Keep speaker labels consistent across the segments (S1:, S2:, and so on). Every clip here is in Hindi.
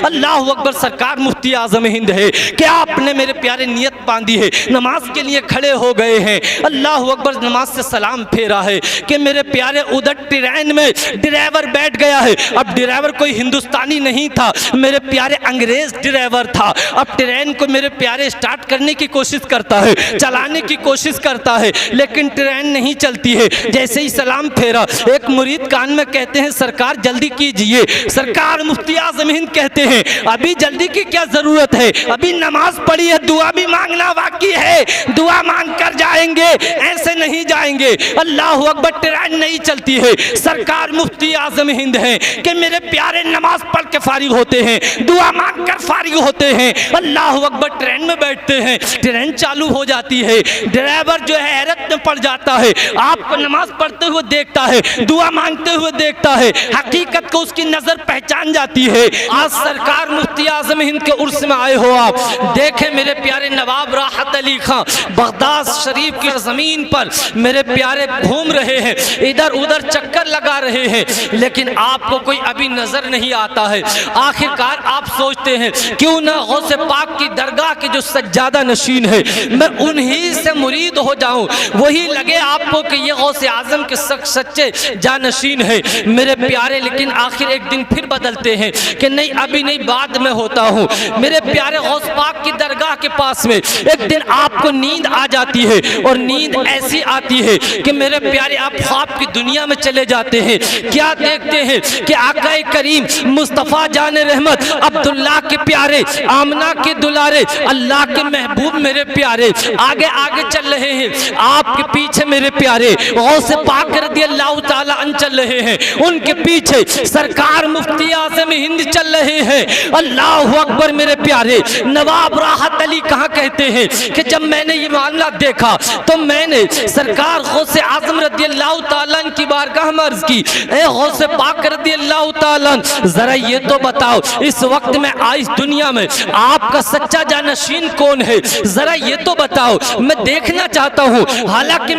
S1: अल्लाह अकबर, सरकार मुफ्ती आज़म हिंद है कि आपने मेरे प्यारे नियत बांधी है, नमाज के लिए खड़े हो गए हैं। अल्लाह अकबर, नमाज से सलाम फेरा है कि मेरे प्यारे उधर ट्रेन में ड्राइवर बैठ गया है। अब ड्राइवर कोई हिंदुस्तानी नहीं था, मेरे प्यारे अंग्रेज ड्राइवर था। अब ट्रेन को मेरे प्यारे स्टार्ट करने की कोशिश करता है, चलाने की कोशिश करता है, लेकिन ट्रेन नहीं चलती है। जैसे ही सलाम फेरा, एक मुरीद कान में कहते हैं सरकार जल्दी कीजिए। सरकार मुफ्ती आज़म हिंद कहते हैं अभी जल्दी की क्या जरूरत है, अभी नमाज पढ़ी है, दुआ भी मांगना बाकी है, दुआ मांग कर जाएंगे, ऐसे नहीं जाएंगे। अल्लाह अकबर, ट्रेन नहीं चलती है। सरकार मुफ्ती आज़म हिंद है कि मेरे प्यारे नमाज पढ़ के फारिग होते हैं, दुआ मांग कर फारिग होते हैं। अल्लाह अकबर, ट्रेन में बैठते हैं, ट्रेन चालू हो जाती है। ड्राइवर जो है हैरत में पड़ जाता है, आपको नमाज पढ़ते हुए देखता है, दुआ मांगते हुए देखता है, हकीकत को उसकी नजर पहचान जाती है। आज सरकार मुफ्ती आज़म हिंद के उर्स में आए हो आप, देखें मेरे प्यारे नवाब राहत अली खां बगदाद शरीफ की ज़मीन पर मेरे प्यारे घूम रहे हैं, इधर उधर चक्कर लगा रहे हैं, लेकिन आपको कोई अभी नजर नहीं आता है। आखिरकार आप सोचते हैं क्यों ना गौसे पाक की दरगाह के जो सज्जादा नशीन है, मैं उन्हीं से मुरीद हो जाऊं, वही लगे आपको कि ये गौसे आजम के सच्चे जानशीन है मेरे प्यारे। लेकिन आखिर एक दिन फिर बदलते हैं कि नहीं अभी नहीं, बाद में होता हूँ। मेरे प्यारे गौस पाक की दरगाह के पास में एक दिन आपको नींद आ जाती है, और नींद ऐसी आती है कि मेरे प्यारे आप ख्वाब की दुनिया में चले जाते हैं। क्या देखते हैं कि आका करीम मुस्तफ़ा जान रहमत अब्दुल्लाह के प्यारे, आमना के दुलारे, अल्लाह के महबूब मेरे प्यारे आगे आगे चल रहे हैं, आपके पीछे मेरे प्यारे गौसे पाक रज़ियल्लाहु ताला अन्हु चल रहे हैं, उनके पीछे सरकार मुफ्ती आज़म हिंद चल रहे हैं। अल्लाह अकबर, मेरे प्यारे नवाब राहत अली कहाँ कहते हैं कि जब मैंने ये मामला देखा तो मैंने सरकार गौसे आज़म रज़ियल्लाहु ताला अन्हु की बारगाह में अर्ज़ की, ए गौसे पाक रज़ियल्लाहु ताला अन्हु, जरा ये तो बताओ इस वक्त में इस दुनिया में आपका सच्चा जानशीन कौन है, जरा ये तो बताओ, मैं देखना चाहता हूँ। हालांकि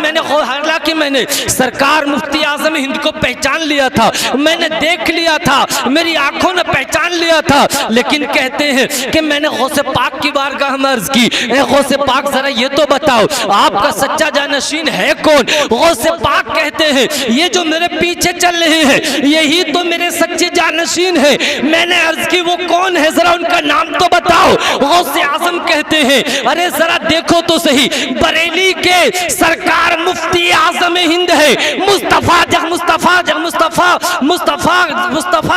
S1: मैंने सरकार मुफ्ती आज़म हिंद को पहचान लिया था, मैंने देख लिया था, मेरी आंखों ने पहचान लिया था, लेकिन कहते हैं कि मैंने गौसे पाक की बारगाह में अर्ज़ की, ए गौसे पाक जरा ये तो बताओ आपका सच्चा जानशीन है कौन। गौसे पाक कहते हैं ये जो मेरे पीछे चल रहे हैं यही तो मेरे सच्चे जानशीन है। मैंने अर्ज़ की वो कौन है, जरा उनका नाम तो बताओ। गौसे आज़म कहते हैं अरे जरा देखो तो सही, बरेली के सरकार मुफ्ती आज़म हिंद है, मुस्तफ़ा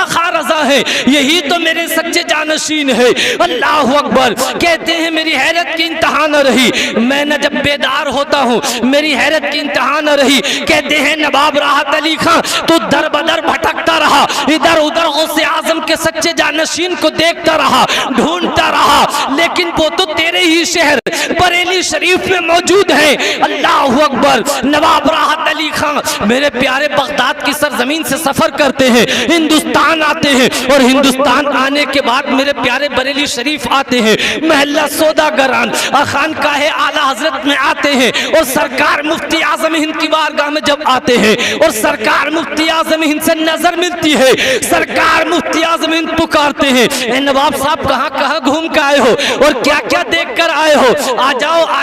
S1: खां रज़ा है, यही तो मेरे सच्चे जानशीन है। अल्लाह अकबर, कहते हैं मेरी हैरत की इंतहा न रही, मैं न जब बेदार होता हूँ मेरी हैरत की इंतहा न रही। कहते हैं नवाब राहत अली खां तो दर बदर भटकता रहा, इधर उधर गौसे आज़म के सच्चे जानशीन को देखता रहा, ढूंढता रहा, लेकिन वो तो तेरे ही शहर बरेली शरीफ में मौजूद है। अल्लाह अकबर, नवाब राहत अली खां मेरे प्यारे बगदाद की सरजमीन से सफर करते हैं, हिंदुस्तान आते हैं, और हिंदुस्तान आने के बाद मेरे प्यारे बरेली शरीफ आते हैं, महल्ला सौदागरान खानकाहे आला हजरत में आते हैं, और सरकार मुफ्ती आज़म हिंद की बारगाह में जब आते हैं और सरकार मुफ्ती आज़म हिंद से नजर मिलती है, सरकार मुफ्ती आज़म हिंद पुकारते हैं, ए नवाब साहब कहाँ कहाँ घूम के आए हो और क्या क्या देख कर आए हो, आ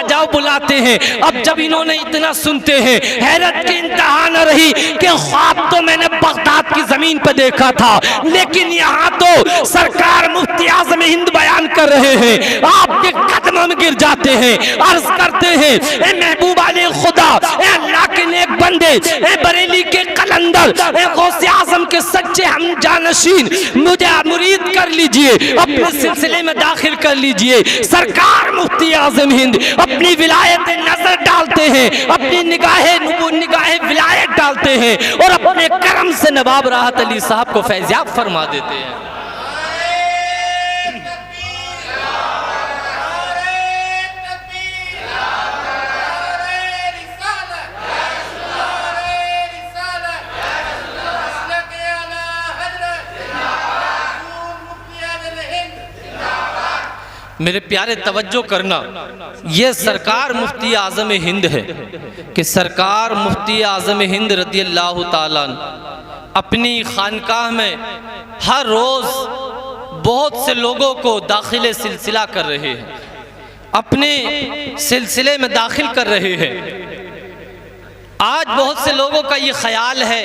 S1: जाओ बुलाते हैं। अब जब इन्होंने इतना सुनते हैं हैरत की इंतहा न रही कि ख्वाब तो मैंने बगदाद की जमीन पर देखा था, लेकिन यहाँ तो सरकार मुफ्ती आज़म हिंद बयान कर रहे हैं, आपके कदमों में गिर जाते हैं, अर्ज करते हैं ए महबूब आले खुदा, ए अल्लाह के नेक बंदे, ए बरेली के कलंदर, ए गौसे आज़म के सच्चे हम जानशीन, मुझे मुरीद कर लीजिए, अपने सिलसिले में दाखिल कर लीजिए। सरकार मुफ्ती आज़म हिंद अपनी विलायत नजर डालते हैं, अपनी निगाहे विलायत डालते हैं, और अपने करम से नवाब राहत अली साहब को फैज़याब फरमा देते हैं। मेरे प्यारे तवज्जो करना, ये सरकार मुफ्ती आज़म हिंद है कि सरकार मुफ्ती आज़म हिंद रज़ियल्लाहु ताला अपनी खानकाह में हर रोज़ बहुत से लोगों को दाखिले सिलसिला कर रहे हैं, अपने सिलसिले में दाखिल कर रहे हैं। आज बहुत से लोगों का ये ख्याल है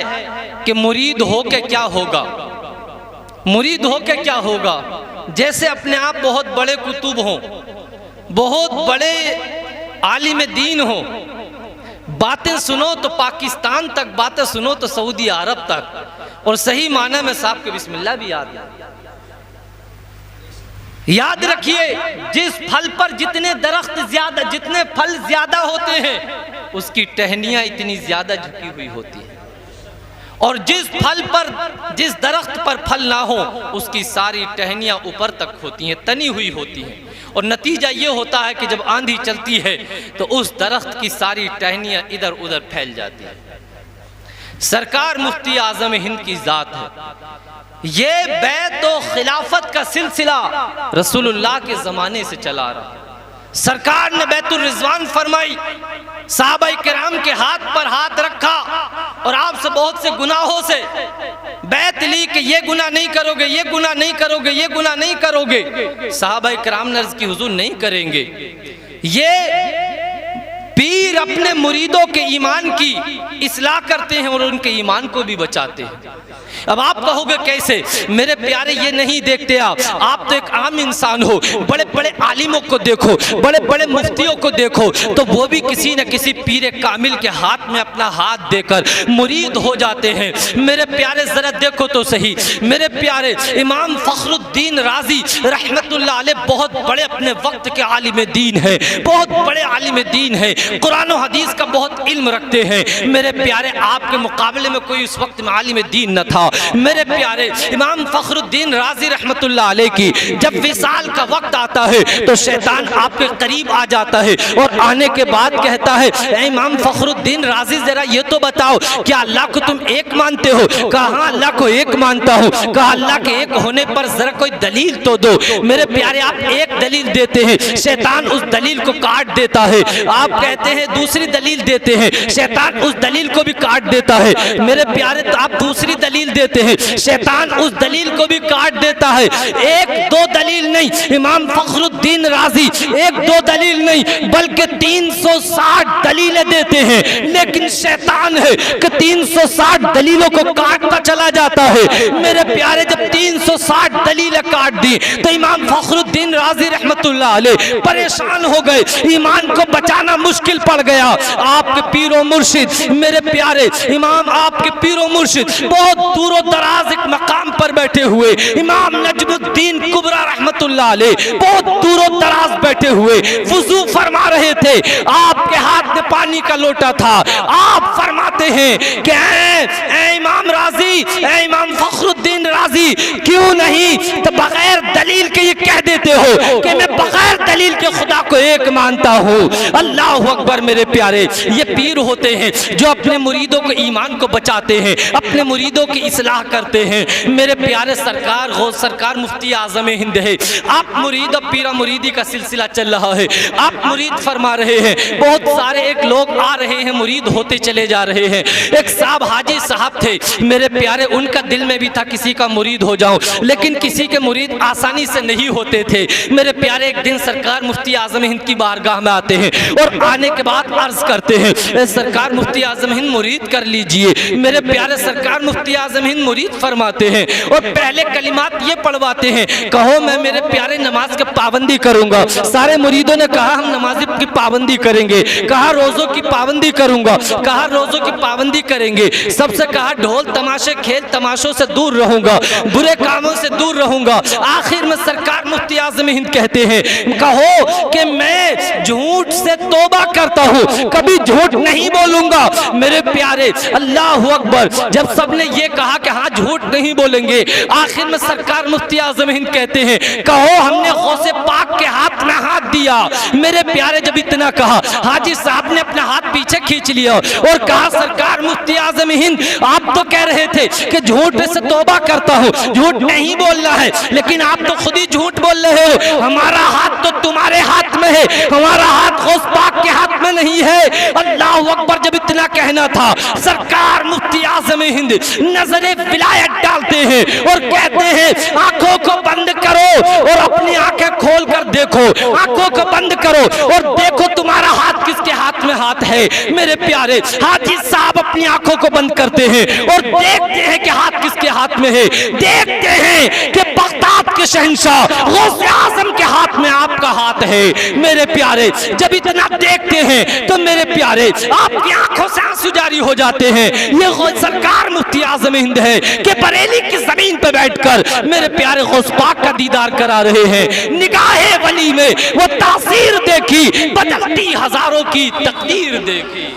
S1: कि मुरीद हो के क्या होगा, मुरीद हो के क्या होगा, जैसे अपने आप बहुत बड़े कुतुब हों, बहुत बड़े आलिम दीन हो। बातें सुनो तो पाकिस्तान तक, बातें सुनो तो सऊदी अरब तक, और सही माना में साहब के बिस्मिल्लाह भी याद रखिए, जिस फल पर जितने दरख्त ज्यादा, जितने फल ज्यादा होते हैं उसकी टहनियां इतनी ज्यादा झुकी हुई होती है, और जिस फल पर, जिस दरख्त पर फल ना हो उसकी सारी टहनियां ऊपर तक होती हैं, तनी हुई होती हैं। और नतीजा ये होता है कि जब आंधी चलती है तो उस दरख्त की सारी टहनियां इधर उधर फैल जाती है। सरकार मुफ्ती आजम हिंद की जात है। ये बैत व खिलाफत का सिलसिला रसूलुल्लाह के ज़माने से चला रहा। सरकार ने बैतुर रिजवान फरमाई, सहाबाए किराम के हाथ पर हाथ रखा और आपसे बहुत से गुनाहों से बैत ली कि ये गुनाह नहीं करोगे, ये गुनाह नहीं करोगे, ये गुनाह नहीं करोगे। सहाबाए किराम ने अर्ज़ की हुजूर नहीं करेंगे। ये पीर अपने मुरीदों के ईमान की इस्लाह करते हैं और उनके ईमान को भी बचाते हैं। अब आप कहोगे कैसे? मेरे प्यारे ये नहीं देखते आप तो एक आम इंसान हो, बड़े बड़े आलिमों को देखो, बड़े बड़े मुफ्तियों को देखो, तो वो भी किसी न किसी पीर कामिल के हाथ में अपना हाथ देकर मुरीद हो जाते हैं। मेरे प्यारे जरा देखो तो सही, मेरे प्यारे इमाम फखरुद्दीन राजी रहमतुल्लाह अलैह बहुत बड़े अपने वक्त के आलिम दीन हैं, बहुत बड़े आलिम दीन हैं, कुरान और हदीस का बहुत इल्म रखते हैं। मेरे प्यारे आपके मुकाबले में कोई उस वक्त में आलिम दीन न था। मेरे प्यारे इमाम फखरुद्दीन राजी रहमतुल्लाह अलैह की जब विसाल का वक्त आता है तो शैतान आपके करीब आ जाता है और आने के बाद कहता है, ऐ इमाम फखरुद्दीन राजी जरा ये तो बताओ, क्या अल्लाह को तुम एक मानते हो? कहा हाँ अल्लाह को एक मानता हूँ। कहा अल्लाह के एक होने पर जरा कोई दलील तो दो। मेरे प्यारे आप एक दलील देते हैं, शैतान उस दलील को काट देता है। आप कहते हैं दूसरी दलील देते हैं, शैतान उस दलील को भी काट देता है। मेरे प्यारे तो आप दूसरी दलील देते हैं, शैतान उस दलील को भी काट देता है। एक दो दलील नहीं, इमाम फखरुद्दीन राजी एक दो दलील नहीं बल्कि 360 दलीलें देते हैं, लेकिन शैतान है कि 360 दलीलों को काटता चला जाता है। मेरे प्यारे जब 360 दलीलें काट दी तो इमाम फखरुद्दीन राजी रहमतुल्लाह अलैह परेशान हो गए, ईमान को बचाना मुश्किल पड़ गया। आपके पीरो मुर्शिद, मेरे प्यारे इमाम आपके पीरो मुर्शिद बहुत दूर दराज एक मकाम पर बैठे हुए, इमाम नजमुद्दीन कुबरा रहमतुल्लाह अलैह बहुत दूर दराज बैठे हुए वुजू फरमा रहे थे। आपके हाथ में पानी का लोटा था। आप फरमाते हैं कि ऐ इमाम राजी, ऐ इमाम फखरुद्दीन राजी, क्यों नहीं तो बगैर दलील के ये कह देते हो कि मैं बगैर दलील के खुदा को एक मानता हूँ। अल्लाह अकबर। मेरे प्यारे ये पीर होते हैं जो अपने मुरीदों को ईमान को बचाते हैं, अपने मुरीदों की इस्लाह करते हैं। मेरे प्यारे सरकार गौस सरकार मुफ्ती आजम हिंद है। आप मुरीद और पीरा मुरीदी का सिलसिला चल रहा है, आप मुरीद फरमा रहे हैं, बहुत सारे एक लोग आ रहे हैं मुरीद होते चले जा रहे हैं। एक साहब हाजी साहब थे, मेरे प्यारे उनका दिल में भी था किसी का मुरीद हो जाऊं, लेकिन किसी के मुरीद आसानी से नहीं होते थे। मेरे प्यारे एक दिन सरकार मुफ्ती आजम हिंद की बारगाह में आते हैं और आने के बाद अर्ज करते हैं, सरकार मुफ्ती आजम हिंद मुरीद कर लीजिए। मेरे प्यारे सरकार मुफ्ती आजम हिंद मुरीद फरमाते हैं और पहले कलिमात ये पढ़वाते हैं, कहो मैं मेरे प्यारे नमाज की पाबंदी करूंगा। सारे मुरीदों ने कहा हम नमाज की पाबंदी करेंगे, कहा रोजों की पाबंदी करूंगा, कहा रोजों की पाबंदी करेंगे। सबसे कहा ढोल तमाशे खेल तमाशों से दूर रहूंगा, बुरे कामों से दूर रहूंगा। आखिर में सरकार मुफ्ती आजम हिंद कहते हैं, कहो कि मैं झूठ से तौबा करता हूं, कभी झूठ नहीं बोलूंगा। मेरे प्यारे अल्लाह अकबर। जब सबने ये कहा कि हाँ झूठ नहीं बोलेंगे, आखिर में सरकार मुफ्ती आजम हिंद कहते हैं, कहो हमने गौसे पाक के हाथ में हाथ दिया। मेरे प्यारे जब इतना कहा, हाजी साहब ने अपना हाथ पीछे खींच लिया और कहा, सरकार मुफ्ती आजम हिंद आप तो कह रहे थे कि झूठ से तौबा करता हूँ, झूठ नहीं बोलना है, लेकिन आप तो खुद ही झूठ बोल रहे हो। हमारा हाथ तो तुम्हारे हाथ में है, हमारा हाथ गौस पाक के हाथ में नहीं है। अल्लाह अकबर जब इतना कहना था, सरकार मुफ्ती आज़म हिंद नजरे विलायत डालते हैं और कहते हैं आंखों को बंद करो और अपनी आंखें खोल कर देखो, आंखों को बंद करो और देखो तुम्हारा हाथ किसके हाथ में हाथ है। मेरे प्यारे हाजी साहब अपनी आंखों को बंद करते हैं और देखते हैं कि हाथ किसके हाथ में है। देखते हैं कि बगदाद के शहंशाह गौसे आज़म के हाथ में आपका हाथ है। मेरे प्यारे जब इतना देखते हैं तो मेरे प्यारे आपकी आंखों से आंसू जारी हो जाते हैं। ये सरकार मुफ्ती आज़म हिंद है कि बरेली की जमीन पर बैठकर मेरे प्यारे गौस पाक का दीदार करा रहे हैं। निगाहे वली में वो तासीर देखी, बदलती हजारों की तकदीर देखी।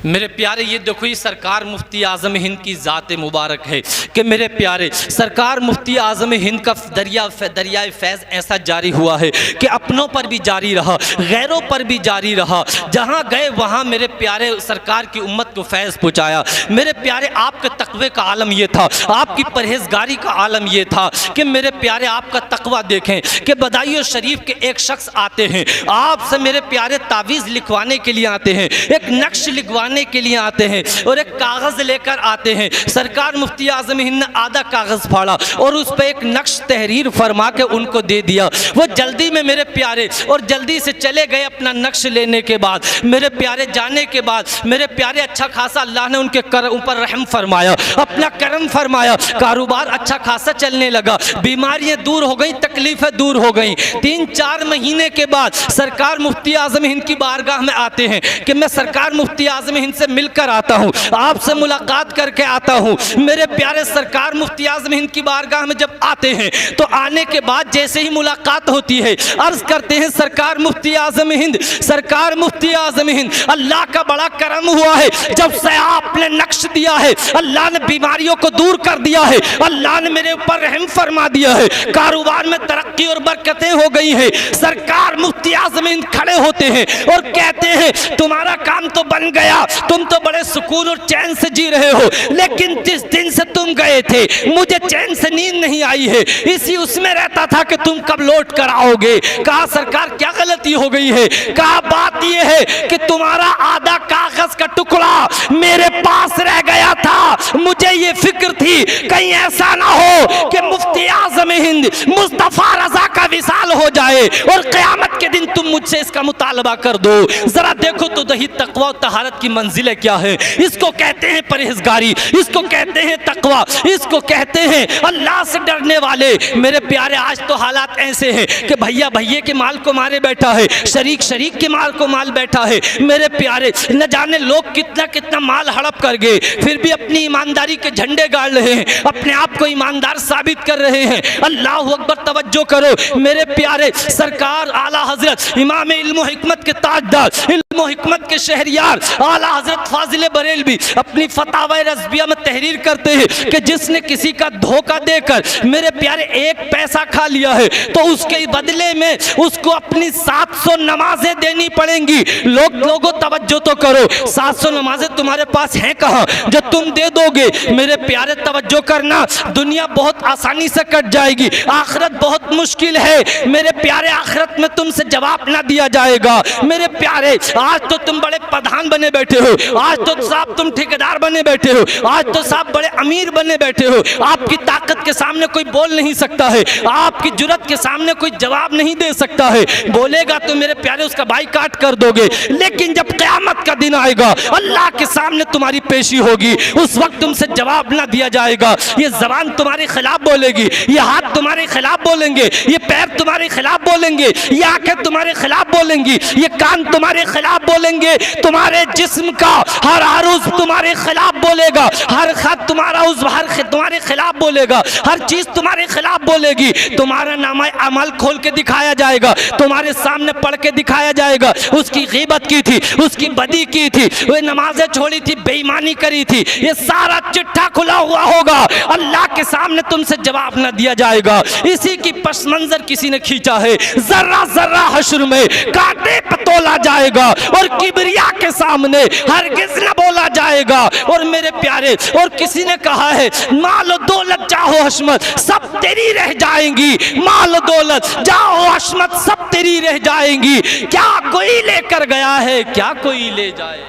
S1: मेरे प्यारे ये देखो ये सरकार मुफ्ती आज़म हिंद की ज़ात मुबारक है कि मेरे प्यारे सरकार मुफ्ती आज़म हिंद का दरियाए फैज़ ऐसा जारी हुआ है कि अपनों पर भी जारी रहा, गैरों पर भी जारी रहा। जहाँ गए वहाँ मेरे प्यारे सरकार की उम्मत को फैज़ पहुँचाया। मेरे प्यारे आपके तक़वे का आलम ये था, आपकी परहेज़गारी का आलम ये था कि मेरे प्यारे आपका तक़वा देखें कि बदायूं शरीफ के एक शख्स आते हैं आपसे मेरे प्यारे तावीज़ लिखवाने के लिए आते हैं, एक नक्श लिखवाने के लिए आते हैं और एक कागज लेकर आते हैं। सरकार मुफ्ती आज़म हिंद ने आधा कागज फाड़ा और उस पर एक नक्श तहरीर फरमा के उनको दे दिया। वो जल्दी में मेरे प्यारे और जल्दी से चले गए अपना नक्श लेने के बाद। मेरे प्यारे जाने के बाद मेरे प्यारे अच्छा खासा अल्लाह ने उनके ऊपर रहम फरमाया, अपना करम फरमाया, कारोबार अच्छा खासा चलने लगा, बीमारियां दूर हो गई, तकलीफें दूर हो गई। 3-4 महीने के बाद सरकार मुफ्ती आज़म हिंद की बारगाह में आते हैं कि मैं सरकार मुफ्ती आज़म इनसे मिलकर आता हूं, आपसे मुलाकात करके आता हूं। मेरे प्यारे सरकार मुफ्ती आज़म हिंद की बारगाह में जब आते हैं तो आने के बाद जैसे ही मुलाकात होती है अर्ज करते हैं सरकार मुफ्ती आज़म हिंद, सरकार मुफ्ती आज़म हिंद, अल्लाह का बड़ा करम हुआ है, जब से आपने नक्श दिया है अल्लाह ने बीमारियों को दूर कर दिया है, अल्लाह ने मेरे ऊपर रहम फरमा दिया है, कारोबार में तरक्की और बरकतें हो गई है। सरकार मुफ्ती आज़म हिंद खड़े होते हैं और कहते हैं तुम्हारा काम तो बन गया, तुम तो बड़े सुकून और चैन से जी रहे हो, लेकिन जिस दिन से तुम गए थे मुझे चैन से नींद नहीं आई है, इसी उसमें रहता था कि तुम कब लौट कर आओगे। कहा सरकार क्या गलती हो गई है? कहा बात यह है कि तुम्हारा आधा कागज का टुकड़ा मेरे पास रह गया था, मुझे ये फिक्र थी कहीं ऐसा ना हो कि मुफ्ती आज़म हिंद मुस्तफा रजा का विसाल हो जाए और क़यामत के दिन तुम मुझसे इसका मुतालबा कर दो। जरा देखो तो दही तकवा और तहारत की मंजिलें क्या है। इसको कहते हैं परहेजगारी, इसको कहते हैं तकवा, इसको कहते हैं अल्लाह से डरने वाले। मेरे प्यारे आज तो हालात ऐसे हैं कि भैया भैया के माल को मारे बैठा है, शरीक शरीक के माल को माल बैठा है। मेरे प्यारे न जाने लोग कितना कितना माल हड़प कर गए, फिर भी अपनी ईमानदारी के झंडे गाड़ रहे हैं, अपने आप को ईमानदार साबित कर रहे हैं। अल्लाह अकबर, तवज्जो करो मेरे प्यारे, सरकार आला हजरत इमाम इल्म हिकमत के ताजदार, इल्म हिकमत के शहरियार आला हजरत फाजिल बरेलवी अपनी फतावा रज़बिया में तहरीर करते हैं कि जिसने किसी का धोखा देकर मेरे प्यारे एक पैसा खा लिया है तो उसके बदले में उसको अपनी 700 नमाजें देनी पड़ेंगी। लोगों तवज्जो तो करो, 700 नमाजें तुम्हारे पास हैं कहाँ जो तुम दे दोगे? मेरे प्यारे तवज्जो करना, दुनिया बहुत आसानी से कट जाएगी, आखिरत बहुत मुश्किल है। मेरे प्यारे आखिरत में तुमसे जवाब ना दिया जाएगा। मेरे प्यारे आज तो तुम बड़े प्रधान बने बैठे हो, आज तो साहब तुम ठेकेदार बने बैठे हो, आज तो साहब बड़े अमीर बने बैठे हो, आपकी ताकत के सामने कोई बोल नहीं सकता है, आपकी जुर्रत के सामने कोई जवाब नहीं दे सकता है। बोलेगा तो मेरे प्यारे उसका बाइकाट कर दोगे, लेकिन जब क़यामत का दिन आएगा अल्लाह के सामने तुम्हारी पेशी होगी, उस वक्त तुमसे जवाब ना दिया जाएगा। ये ज़बान तुम्हारे खिलाफ बोलेगी, ये हाथ तुम्हारे खिलाफ बोलेंगे, ये पैर तुम्हारे खिलाफ बोलेंगे, ये आंखें तुम्हारे खिलाफ बोलेंगी, ये कान तुम्हारे खिलाफ बोलेंगे, तुम्हारे जिस्म का हर उज़्व तुम्हारे खिलाफ बोलेगा, हर खत तुम्हारा उज़्व तुम्हारे खिलाफ बोलेगा, हर चीज तुम्हारे खिलाफ बोलेगी। तुम्हारा नामा अमल खोल के दिखाया जाएगा, तुम्हारे सामने पढ़ के दिखाया जाएगा, उसकी गीबत की थी, उसकी बदी बंदी की थी, वे नमाजें छोड़ी थी, बेईमानी करी थी, ये सारा चिट्ठा खुला हुआ होगा, अल्लाह के सामने तुमसे जवाब न दिया जाएगा। इसी की पस मंजर किसी ने खींचा है, जर्रा जर्रा हश्र में कांटे पे तोला जाएगा और किबरिया के सामने हरगिज न बोला जाएगा। और मेरे प्यारे, और किसी ने कहा है माल दौलत जाहो हशमत सब तेरी रह जाएंगी, माल दौलत जाओ हशमत सब तेरी रह जाएंगी। क्या कोई लेकर गया है, क्या कोई ले जाए।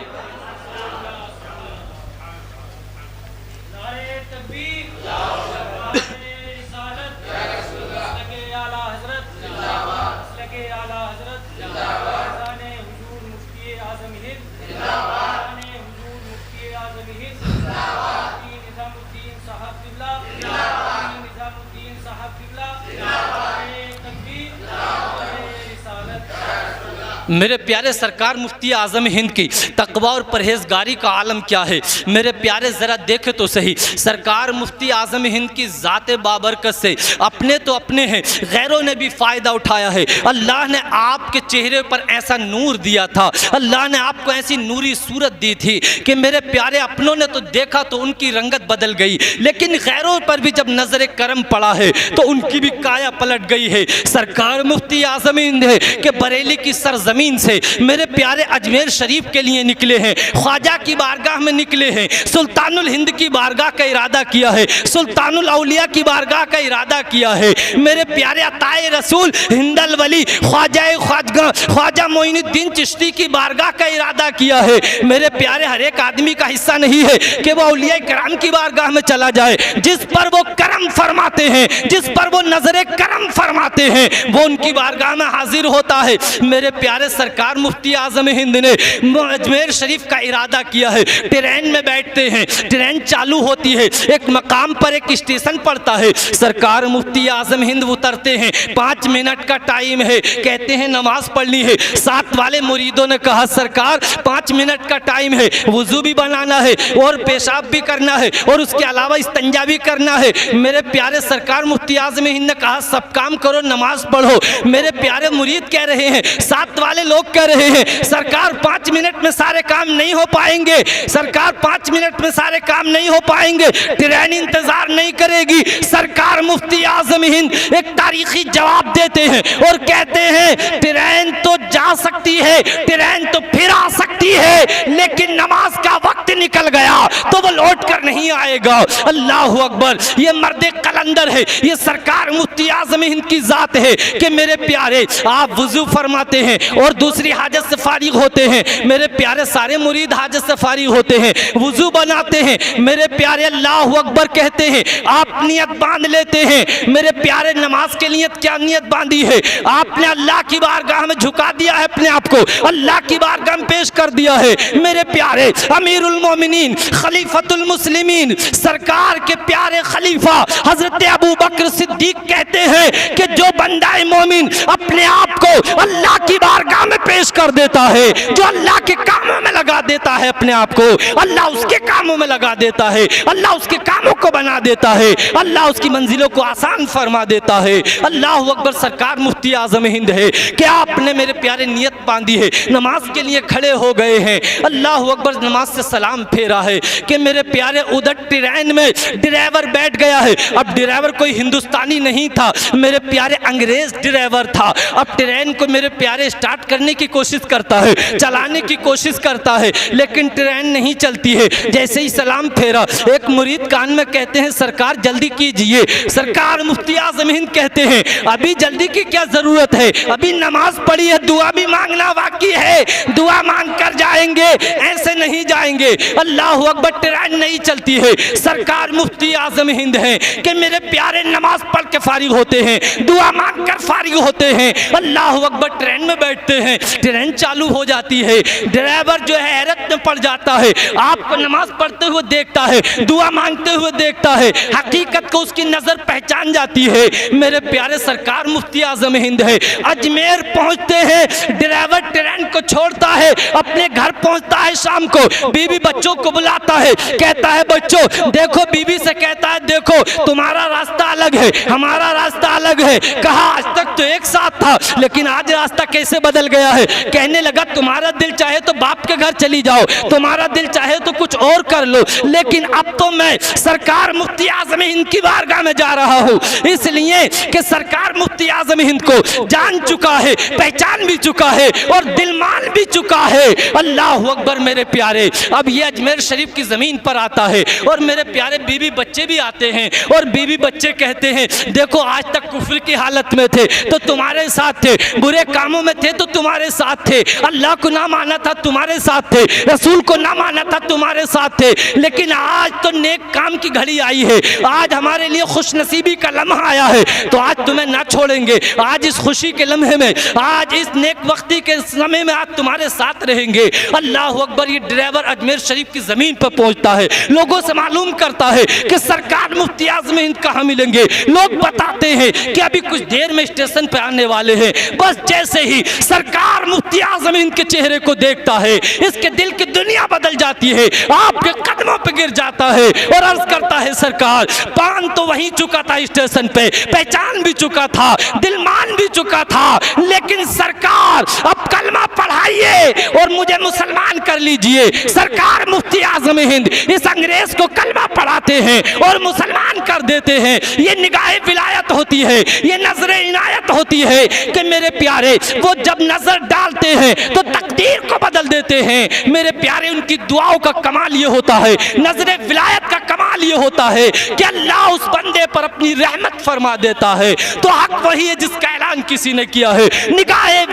S1: मेरे प्यारे सरकार मुफ्ती आज़म हिंद की तकवा और परहेजगारी का आलम क्या है। मेरे प्यारे ज़रा देखे तो सही, सरकार मुफ्ती आज़म हिंद की ज़ात बाबरकत से अपने तो अपने हैं, गैरों ने भी फ़ायदा उठाया है। अल्लाह ने आपके चेहरे पर ऐसा नूर दिया था, अल्लाह ने आपको ऐसी नूरी सूरत दी थी कि मेरे प्यारे अपनों ने तो देखा तो उनकी रंगत बदल गई, लेकिन गैरों पर भी जब नज़र करम पड़ा है तो उनकी भी काया पलट गई है। सरकार मुफ्ती आज़म हिंद है कि बरेली की सरजमीन से मेरे प्यारे अजमेर शरीफ के लिए निकले हैं, ख्वाजा की बारगाह में निकले हैं, सुल्तानुल हिंद की बारगाह का इरादा किया है, सुल्तानुल औलिया की बारगाह का इरादा किया है। मेरे प्यारे अताए रसूल हिंदल वली ख्वाजा मोइनुद्दीन चिश्ती की बारगाह का इरादा किया है। मेरे प्यारे हर एक आदमी का हिस्सा नहीं है कि वो औलिया कराम की बारगाह में चला जाए, जिस पर वो करम फरमाते हैं, जिस पर वो नजरे करम फरमाते हैं, वो उनकी बारगाह में हाजिर होता है। मेरे प्यारे सरकार मुफ्ती आज़म हिंद ने अजमेर शरीफ का इरादा किया है। ट्रेन में बैठते हैं, ट्रेन चालू होती है, एक मकाम पर एक स्टेशन पड़ता है, सरकार मुफ्ती आज़म हिंद उतरते हैं, 5 मिनट का टाइम है, कहते हैं नमाज पढ़नी है। साथ वाले मुरीदों ने कहा सरकार 5 मिनट का टाइम है, वुजू भी बनाना है और पेशाब भी करना है और उसके अलावा इस्तंजा भी करना है। मेरे प्यारे सरकार मुफ्ती आज़म हिंद ने कहा सब काम करो नमाज पढ़ो। मेरे प्यारे मुरीद कह रहे हैं, साथ वाले लोग कह रहे हैं सरकार 5 मिनट में सारे काम नहीं हो पाएंगे, सरकार 5 मिनट में सारे काम नहीं हो पाएंगे, ट्रेन इंतजार नहीं करेगी। सरकार मुफ्ती आज़म हिंद एक तारीखी जवाब देते हैं और कहते हैं ट्रेन तो जा सकती है, ट्रेन तो फिर आ सकती है, लेकिन नमाज का वक्त निकल गया तो वो लौट कर नहीं आएगा। अल्लाह अकबर, ये मर्द कलंदर है, ये सरकार मुफ्ती आज़म हिंद की जात है कि मेरे प्यारे आप वुजू फरमाते हैं और दूसरी हाजत से फारिग होते हैं। मेरे प्यारे सारे मुरीद हाजत से फारिग होते हैं, वुजू बनाते हैं, मेरे प्यारे अल्लाह अकबर कहते हैं, आप नियत बांध लेते हैं। मेरे प्यारे नमाज के लिए क्या नियत बांधी है, आपने अल्लाह की बारगाह में झुका दिया है, अपने आप को अल्लाह की बारगाह में पेश कर दिया है। मेरे प्यारे अमीरुल मोमिनीन खलीफतुल मुस्लिमीन सरकार के प्यारे खलीफा हजरत अबू बकर सिद्दीक कहते हैं कि जो बंदा मोमिन अपने आप को अल्लाह की बारगाह में पेश कर देता है, जो अल्लाह के कामों में लगा देता है अपने आप को, अल्लाह उसके कामों में लगा देता है, अल्लाह उसके कामों को बना देता है, अल्लाह उसकी मंजिलों को आसान फरमा देता है। अल्लाह अकबर, सरकार मुफ्ती आज़म हिंद है कि आपने मेरे प्यारे नियत बांधी है, नमाज के लिए खड़े हो गए हैं। अल्लाह अकबर, नमाज से सलाम फेरा है कि मेरे प्यारे उधर ट्रेन में ड्राइवर बैठ गया है। अब ड्राइवर कोई हिंदुस्तानी नहीं था, मेरे प्यारे अंग्रेज ड्राइवर था। अब ट्रेन को मेरे प्यारे स्टार्ट करने की कोशिश करता है, चलाने की कोशिश करता है, लेकिन ट्रेन नहीं चलती है। जैसे ही सलाम फेरा, एक मुरीद कान में कहते हैं सरकार जल्दी कीजिए। सरकार मुफ्ती आज़म हिंद कहते हैं अभी जल्दी की क्या जरूरत है, अभी नमाज पढ़ी है, दुआ भी मांगना बाकी है, दुआ मांग कर जाएंगे, ऐसे नहीं जाएंगे। अल्लाह अकबर, ट्रेन नहीं चलती है। सरकार मुफ्ती आज़म हिंद है कि मेरे प्यारे नमाज पढ़ के फारिग होते हैं, दुआ मांग कर फारिग होते हैं। अल्लाह अकबर, ट्रेन में बैठते हैं, ट्रेन चालू हो जाती है, ड्राइवर जो है हैरत में पड़ जाता है, आपको नमाज पढ़ते हुए देखता है, दुआ मांगते हुए देखता है, हकीकत को उसकी नजर पहचान जाती है। मेरे प्यारे सरकार मुफ्ती आज़म हिंद है, अजमेर पहुंचते हैं, ड्राइवर ट्रेन को छोड़ता है, अपने घर पहुंचता है, शाम को बीवी बच्चों को बुलाता है, कहता है बच्चों देखो, बीवी से कहता है देखो तुम्हारा रास्ता अलग है, हमारा रास्ता अलग है। कहा आज तक तो एक साथ था, लेकिन आज रास्ता कैसे बदल गया है। कहने लगा तुम्हारा दिल चाहे तो बाप के घर चली जाओ, तुम्हारा दिल चाहे तो कुछ और कर लो, लेकिन अब तो मैं सरकार मुफ्ती आज़म हिंद की बारगाह में जा रहा हूँ, इसलिए कि सरकार मुफ्ती आज़म हिंद को जान चुका है, पहचान भी चुका है और दिल मान भी चुका है। अल्लाह अकबर मेरे प्यारे। अब ये अजमेर शरीफ की ज़मीन पर आता है और मेरे प्यारे बीवी बच्चे भी आते हैं और बीवी बच्चे कहते हैं देखो आज तक कुफ्र की हालत में थे तो तुम्हारे साथ थे, बुरे कामों में थे तो तुम्हारे साथ थे, अल्लाह को ना माना था तुम्हारे साथ थे, रसूल को ना माना था तुम्हारे साथ थे, लेकिन आज तो नेक काम की घड़ी आई है, आज हमारे लिए खुशनसीबी का लम्हा आया है तो आज तुम्हें ना छोड़ेंगे, आज इस खुशी के लम्हे में, आज इस नेक वक्ती के समय में आज तुम्हारे साथ रहेंगे। अल्लाह अकबर। ये ड्राइवर अजमेर शरीफ की ज़मीन पर पहुंचता है, लोगों से मालूम करता है कि सरकार मुफ्ती आज़म हिंद कहाँ मिलेंगे। लोग बताते हैं कि अभी कुछ देर में स्टेशन पर आने वाले हैं। बस जैसे ही सरकार मुफ्ती आज़म हिंद के चेहरे को देखता है इसके दिल की दुनिया बदल जाती है, आपके कदमों पर गिर जाता है और अर्ज करता है सरकार पान तो वहीं चुका था स्टेशन पे, पहचान भी चुका था, दिल मान भी चुका था, लेकिन सरकार अब कलमा पढ़ाइए और मुझे मुसलमान कर लीजिए। सरकार मुफ्ती आज़म हिंद इस अंग्रेज को कलमा पढ़ाते हैं और मुसलमान कर देते हैं। ये निगाहे विलायत होती है, ये नजरे इनायत होती है कि मेरे प्यारे वो जब नजर डालते हैं तो तकदीर को बदल देते हैं। मेरे प्यारे उनकी दुआओं का कमाल ये होता है, नजरे विलायत का कमाल ये होता है कि अल्लाह उस बंदे पर अपनी रहमत फरमा देता है। तो हक वही है जिसका ऐलान किसी ने किया है, निगाहे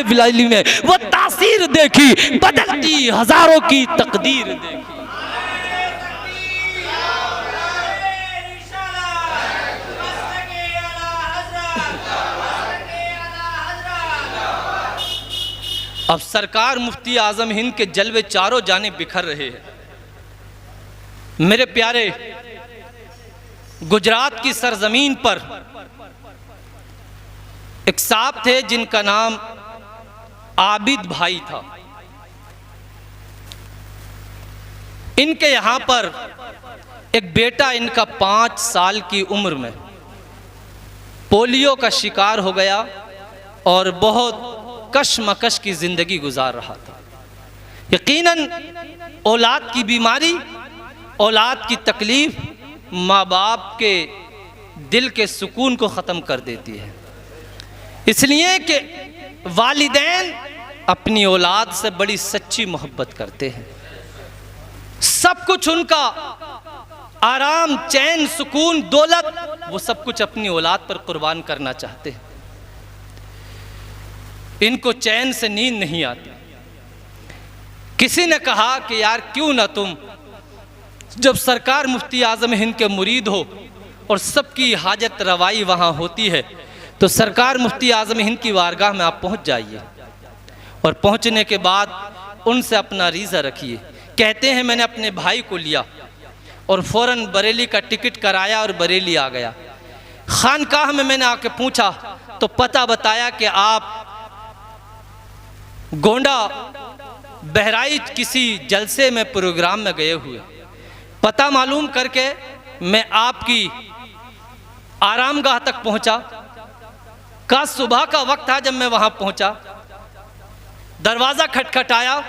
S1: विलायत में वो तासीर देखी, बदलती हजारों की तकदीर देखी। अब सरकार मुफ्ती आज़म हिंद के जलवे चारों जाने बिखर रहे हैं। मेरे प्यारे गुजरात की सरजमीन पर एक साहब थे जिनका नाम आबिद भाई था। इनके यहाँ पर एक बेटा इनका 5 साल की उम्र में पोलियो का शिकार हो गया और बहुत कशमकश की ज़िंदगी गुजार रहा था। यकीनन औलाद की बीमारी, औलाद की तकलीफ़ माँ बाप के दिल के सुकून को ख़त्म कर देती है, इसलिए कि वालिदैन अपनी औलाद से बड़ी सच्ची मोहब्बत करते हैं। सब कुछ उनका आराम, चैन, सुकून, दौलत वो सब कुछ अपनी औलाद पर कुर्बान करना चाहते हैं। इनको चैन से नींद नहीं आती। किसी ने कहा कि यार क्यों ना तुम जब सरकार मुफ्ती आज़म हिंद के मुरीद हो और सबकी हाजत रवाई वहाँ होती है तो सरकार मुफ्ती आज़म हिंद की वारगाह में आप पहुँच जाइए और पहुँचने के बाद उनसे अपना रीज़ा रखिए। कहते हैं मैंने अपने भाई को लिया और फ़ौरन बरेली का टिकट कराया और बरेली आ गया। खानकाह में मैंने आके पूछा तो पता बताया कि आप गोंडा बहराइच किसी जलसे में प्रोग्राम में गए हुए। पता मालूम करके मैं आपकी आरामगाह तक पहुंचा। का सुबह का वक्त था जब मैं वहां पहुंचा। दरवाज़ा खटखटाया।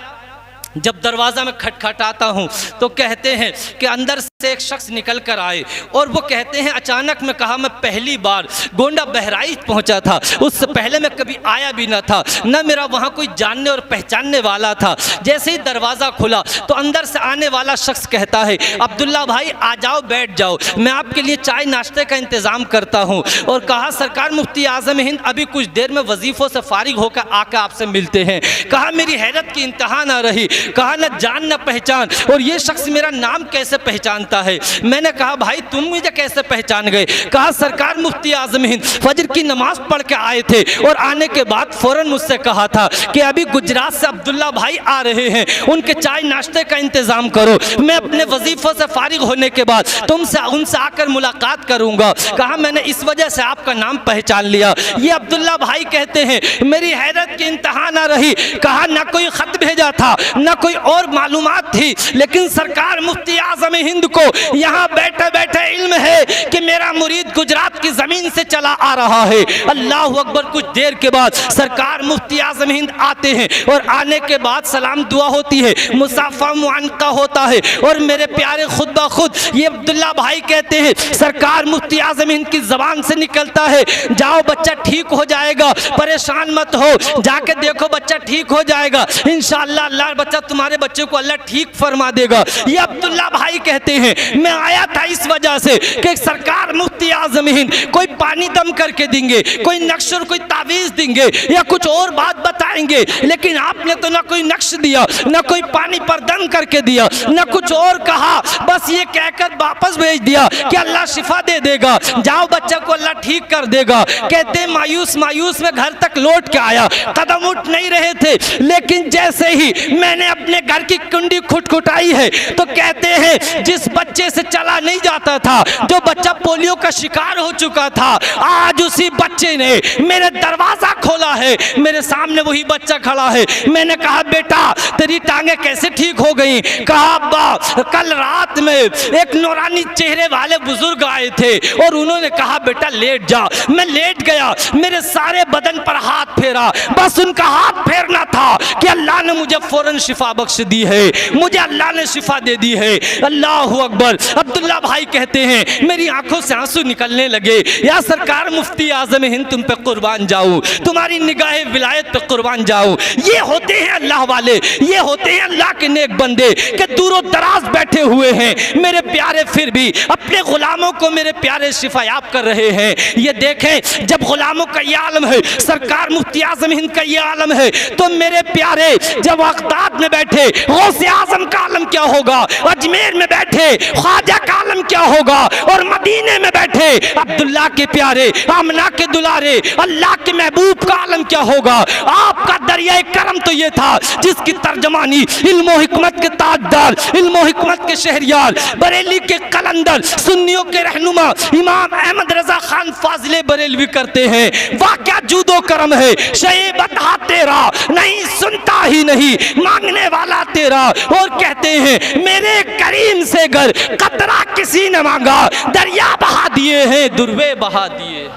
S1: जब दरवाज़ा में खटखटाता हूँ तो कहते हैं कि अंदर से एक शख्स निकल कर आए और वो कहते हैं अचानक मैं कहा मैं पहली बार गोंडा बहराइच पहुँचा था, उससे पहले मैं कभी आया भी ना था, न मेरा वहाँ कोई जानने और पहचानने वाला था। जैसे ही दरवाज़ा खुला तो अंदर से आने वाला शख्स कहता है अब्दुल्ला भाई आ जाओ, बैठ जाओ, मैं आपके लिए चाय नाश्ते का इंतज़ाम करता हूँ। और कहा सरकार मुफ्ती आज़म हिंद अभी कुछ देर में वजीफ़ों से फारिग होकर आकर आपसे मिलते हैं। कहा मेरी हैरत की इंतहा ना रही, कहा न जान न पहचान और ये शख्स मेरा नाम कैसे पहचानता है। मैंने कहा भाई तुम मुझे कैसे पहचान गए। कहा सरकार मुफ्ती आज़म हिंद फजर की नमाज पढ़ के आए थे और आने के बाद फ़ौरन मुझसे कहा था कि अभी गुजरात से अब्दुल्ला भाई आ रहे हैं, उनके चाय नाश्ते का इंतज़ाम करो, मैं अपने वजीफ़ों से फारिग होने के बाद तुमसे उनसे आकर मुलाकात करूँगा। कहा मैंने इस वजह से आपका नाम पहचान लिया। ये अब्दुल्ला भाई कहते हैं मेरी हैरत की इंतहा ना रही। कहा ना कोई ख़त भेजा था न कोई और मालूमात थी, लेकिन सरकार मुफ्ती आज़म हिंद को यहाँ बैठे बैठे इल्म है कि मेरा मुरीद गुजरात की ज़मीन से चला आ रहा है। अल्लाह अकबर। कुछ देर के बाद सरकार मुफ्ती आज़म हिंद आते हैं और आने के बाद सलाम दुआ होती है, मुसाफा मुआनका होता है और मेरे प्यारे खुद ब खुद ये अब्दुल्ला भाई कहते हैं, सरकार मुफ्ती आज़म हिंद की ज़बान से निकलता है, जाओ बच्चा ठीक हो जाएगा, परेशान मत हो, जाके देखो बच्चा ठीक हो जाएगा, इंशाअल्लाह अल्लाह बच्चा तुम्हारे बच्चे को अल्लाह ठीक फरमा देगा। ये अब्दुल्ला भाई कहते हैं मैं आया था इस वजह से कि सरकार मुफ्ती आज़म हिंद कोई पानी दम करके देंगे, कोई नक्श और कोई तावीज़ देंगे या कुछ और बात बताएंगे, लेकिन आपने तो ना कोई नक्श दिया, ना कोई पानी पर दम करके दिया, ना कुछ और कहा, बस ये कहकर वापस भेज दिया कि अल्लाह शिफा दे देगा, जाओ बच्चा को अल्लाह ठीक कर देगा। कहते मायूस मायूस में घर तक लौट के आया, कदम उठ नहीं रहे थे, लेकिन जैसे ही मैंने अपने घर की कुंडी खुटखुटाई है तो कहते हैं जिस बच्चे से चला नहीं जाता था, जो बच्चा पोलियो का शिकार हो चुका था, आज उसी बच्चे ने मेरे दरवाजा खोला है, मेरे सामने वही बच्चा खड़ा है। मैंने कहा बेटा तेरी टांगे कैसे ठीक हो गई? कहा अब्बा कल रात में एक नूरानी चेहरे वाले बुजुर्ग आए थे और उन्होंने कहा बेटा लेट जा। मैं लेट गया, मेरे सारे बदन पर हाथ फेरा, बस उनका हाथ फेरना था कि अल्लाह ने मुझे फौरन शिफा बख्श दी है, मुझे अल्लाह ने शिफा दे दी है। अल्लाह अकबर। अब्दुल्ला भाई कहते हैं मेरी आंखों से आंसू निकलने लगे, या सरकार मुफ्ती आज़म हिंद तुम पे कुर्बान जाऊं, तुम्हारी निगाहे विलायत पे कुर्बान जाऊं। ये होते हैं अल्लाह वाले, ये होते हैं अल्लाह के नेक बंदे के दूरों दराज बैठे हुए हैं मेरे प्यारे, फिर भी अपने गुलामों को मेरे प्यारे शिफायाब कर रहे हैं। ये देखें जब गुलामों का ये आलम है, सरकार मुफ्ती आज़म हिंद का ये आलम है, तो मेरे प्यारे जब बगदाद में बैठे गौसे आज़म का आलम क्या होगा, अजमेर में बैठे ख्वाजा का आलम क्या होगा, और मदीने में बैठे अब्दुल्ला के प्यारे, आमना के दुलारे, अल्लाह के महबूब का आलम क्या होगा। आपका दरिया करम तो ये था जिसकी तर्जमानी इल्म हिकमत के ताजदार, इल्म हिकमत के शहरियार, बरेली के कलंदर, सुन्नियों के रहनुमा इमाम अहमद रजा खान फाजिले बरेलवी करते हैं। वाह क्या जूदो करम है, शे बता तेरा नहीं सुनता ही नहीं, मांगने वाला तेरा। और कहते हैं मेरे करीम से गर कतरा किसी ने मांगा, दरिया बहा दिए हैं, दुर्वे बहा दिए।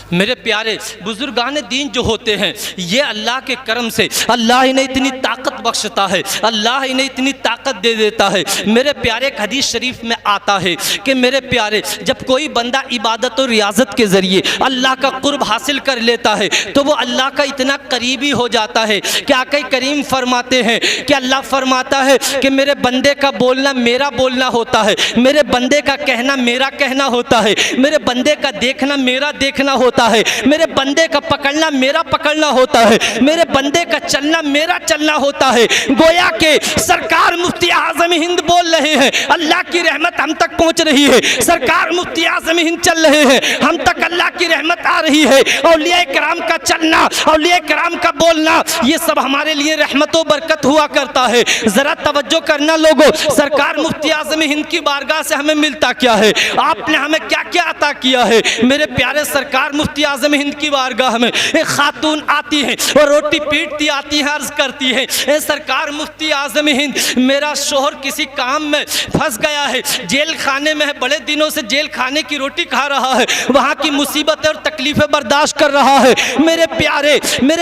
S1: मेरे प्यारे बुजुर्गान दीन जो होते हैं ये अल्लाह के करम से अल्लाह इन्हें इतनी ताकत बख्शता है, अल्लाह इन्हें इतनी ताकत दे देता है। मेरे प्यारे हदीस शरीफ में आता है कि मेरे प्यारे जब कोई बंदा इबादत और रियाजत के ज़रिए अल्लाह का कुर्ब हासिल कर लेता है तो वो अल्लाह का इतना करीबी हो जाता है कि आका करीम फरमाते हैं कि अल्लाह फरमाता है कि मेरे बंदे का बोलना मेरा बोलना होता है, मेरे बंदे का कहना मेरा कहना होता है, मेरे बंदे का देखना मेरा देखना होता है, मेरे बंदे का पकड़ना मेरा पकड़ना होता है, मेरे बंदे का चलना मेरा चलना होता है। गोया के सरकार मुफ्ती आज़म हिंद बोल रहे हैं, अल्लाह की रहमत हम तक पहुंच रही है, सरकार मुफ्ती आज़म हिंद चल रहे हैं, हम तक अल्लाह की रहमत आ रही है। औलिया कराम का चलना, औलिया कराम का बोलना, ये सब हमारे लिए रहमत व बरकत हुआ करता है। जरा तवज्जो करना लोगों, सरकार मुफ्ती आज़म हिंद की बारगाह से हमें मिलता क्या है, आपने हमें क्या क्या अता किया है। मेरे प्यारे सरकार मुफ्ती आज़म हिंद की बारगाह में एक खातून आती है और रोटी पीटती आती है, अर्ज करती है ए सरकार मुफ्ती आज़म हिंद मेरा शोहर किसी काम में फंस गया है, जेल खाने में है, बड़े दिनों से जेल खाने की रोटी खा रहा है, वहाँ की मुसीबतें और तकलीफ़ें बर्दाश्त कर रहा है। मेरे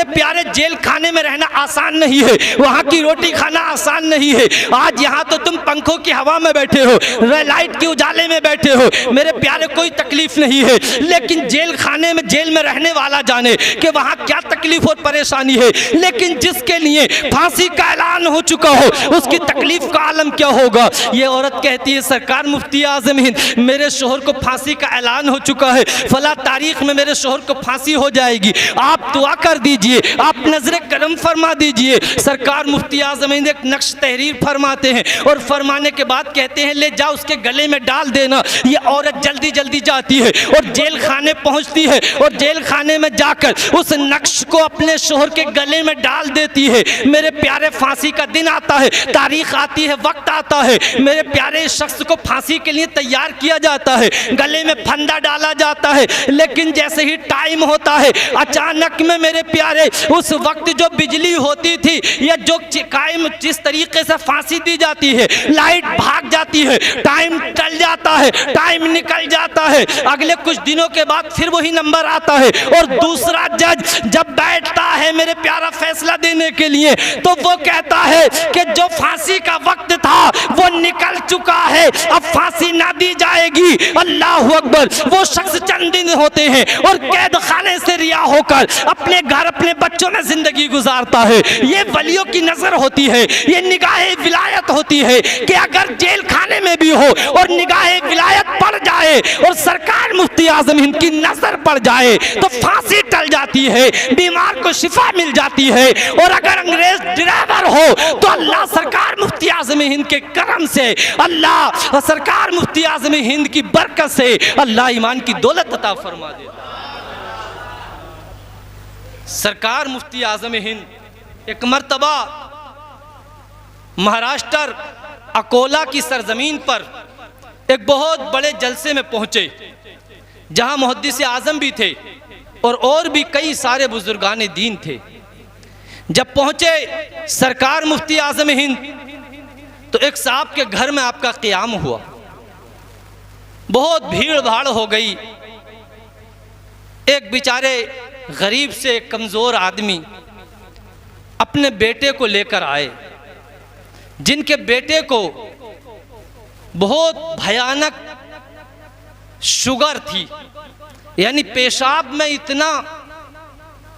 S1: प्यारे जेल खाने में रहना आसान नहीं है, वहाँ की रोटी खाना आसान नहीं है। आज यहाँ तो तुम पंखों की हवा में बैठे हो, लाइट के उजाले में बैठे हो, मेरे प्यारे कोई तकलीफ नहीं है, लेकिन जेल खाने में, जेल में रहने वाला जाने कि वहाँ क्या तकलीफ और परेशानी है। लेकिन जिसके लिए फांसी का ऐलान हो चुका हो उसकी तकलीफ का आलम क्या होगा। ये औरत कहती है सरकार मुफ्ती आज़म हिंद मेरे शोहर को फांसी का ऐलान हो चुका है, फला तारीख में मेरे शोहर को फांसी हो जाएगी, आप दुआ कर दीजिए, आप नजर करम फरमा दीजिए। सरकार मुफ्ती आज़म हिंद एक नक्श तहरीर फरमाते हैं और फरमाने के बाद कहते हैं ले जा उसके गले में डाल देना। ये औरत जल्दी जल्दी जाती है और जेल खाने पहुंचती है और जेल खाने में जाकर उस नक्श को अपने शोहर के गले में डाल देती है। मेरे प्यारे फांसी का दिन आता है, तारीख आती है, वक्त आता है, मेरे प्यारे शख्स को फांसी के लिए तैयार किया जाता है, गले में फंदा डाला जाता है। लेकिन जैसे ही टाइम होता है, अचानक में मेरे प्यारे उस वक्त जो बिजली होती थी या जो कायम जिस तरीके से फांसी दी जाती है, लाइट भाग जाती है, टाइम टल जाता है, टाइम निकल जाता है। अगले कुछ दिनों के बाद फिर वही नंबर आता है और दूसरा जज जब बैठता है मेरे प्यारा फैसला देने के लिए, तो वो कहता है कि जो फांसी का वक्त था वो निकल चुका है, अब फांसी ना दी जाएगी। अल्लाह अकबर। वो शख्स चंद दिन होते हैं और कैद खाने से रिहा होकर अपने घर अपने बच्चों में जिंदगी गुजारता है। ये वलियों की नजर होती है, ये निगाहे विलायत होती है कि अगर जेल खाने में भी हो और निगाहे विलायत पड़ जाए और सरकार मुफ्ती आजम हिंद की नजर पड़ जाए तो फांसी टल जाती है, बीमार को शिफा मिल जाती है। और अगर अंग्रेज ड्राइवर हो तो अल्लाह सरकार मुफ्ती आजम हिंद के करम से, अल्लाह सरकार मुफ्ती आजम हिंद की बरकत से अल्लाह ईमान की दौलत अता फरमा दे। सरकार मुफ्ती आजम हिंद एक मर्तबा महाराष्ट्र अकोला की सरजमीन पर एक बहुत बड़े जलसे में पहुंचे, जहां मुहद्दिस आजम भी थे और भी कई सारे बुजुर्गान दीन थे। जब पहुंचे सरकार मुफ्ती आजम हिंद, तो एक साहब के घर में आपका क़याम हुआ। बहुत भीड़ भाड़ हो गई। एक बेचारे गरीब से कमज़ोर आदमी अपने बेटे को लेकर आए, जिनके बेटे को बहुत भयानक शुगर थी, यानी पेशाब में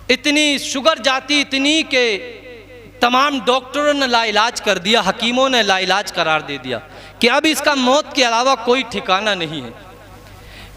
S1: इतनी शुगर जाती, इतनी के तमाम डॉक्टरों ने लाइलाज कर दिया, हकीमों ने लाइलाज करार दे दिया कि अब इसका मौत के अलावा कोई ठिकाना नहीं है।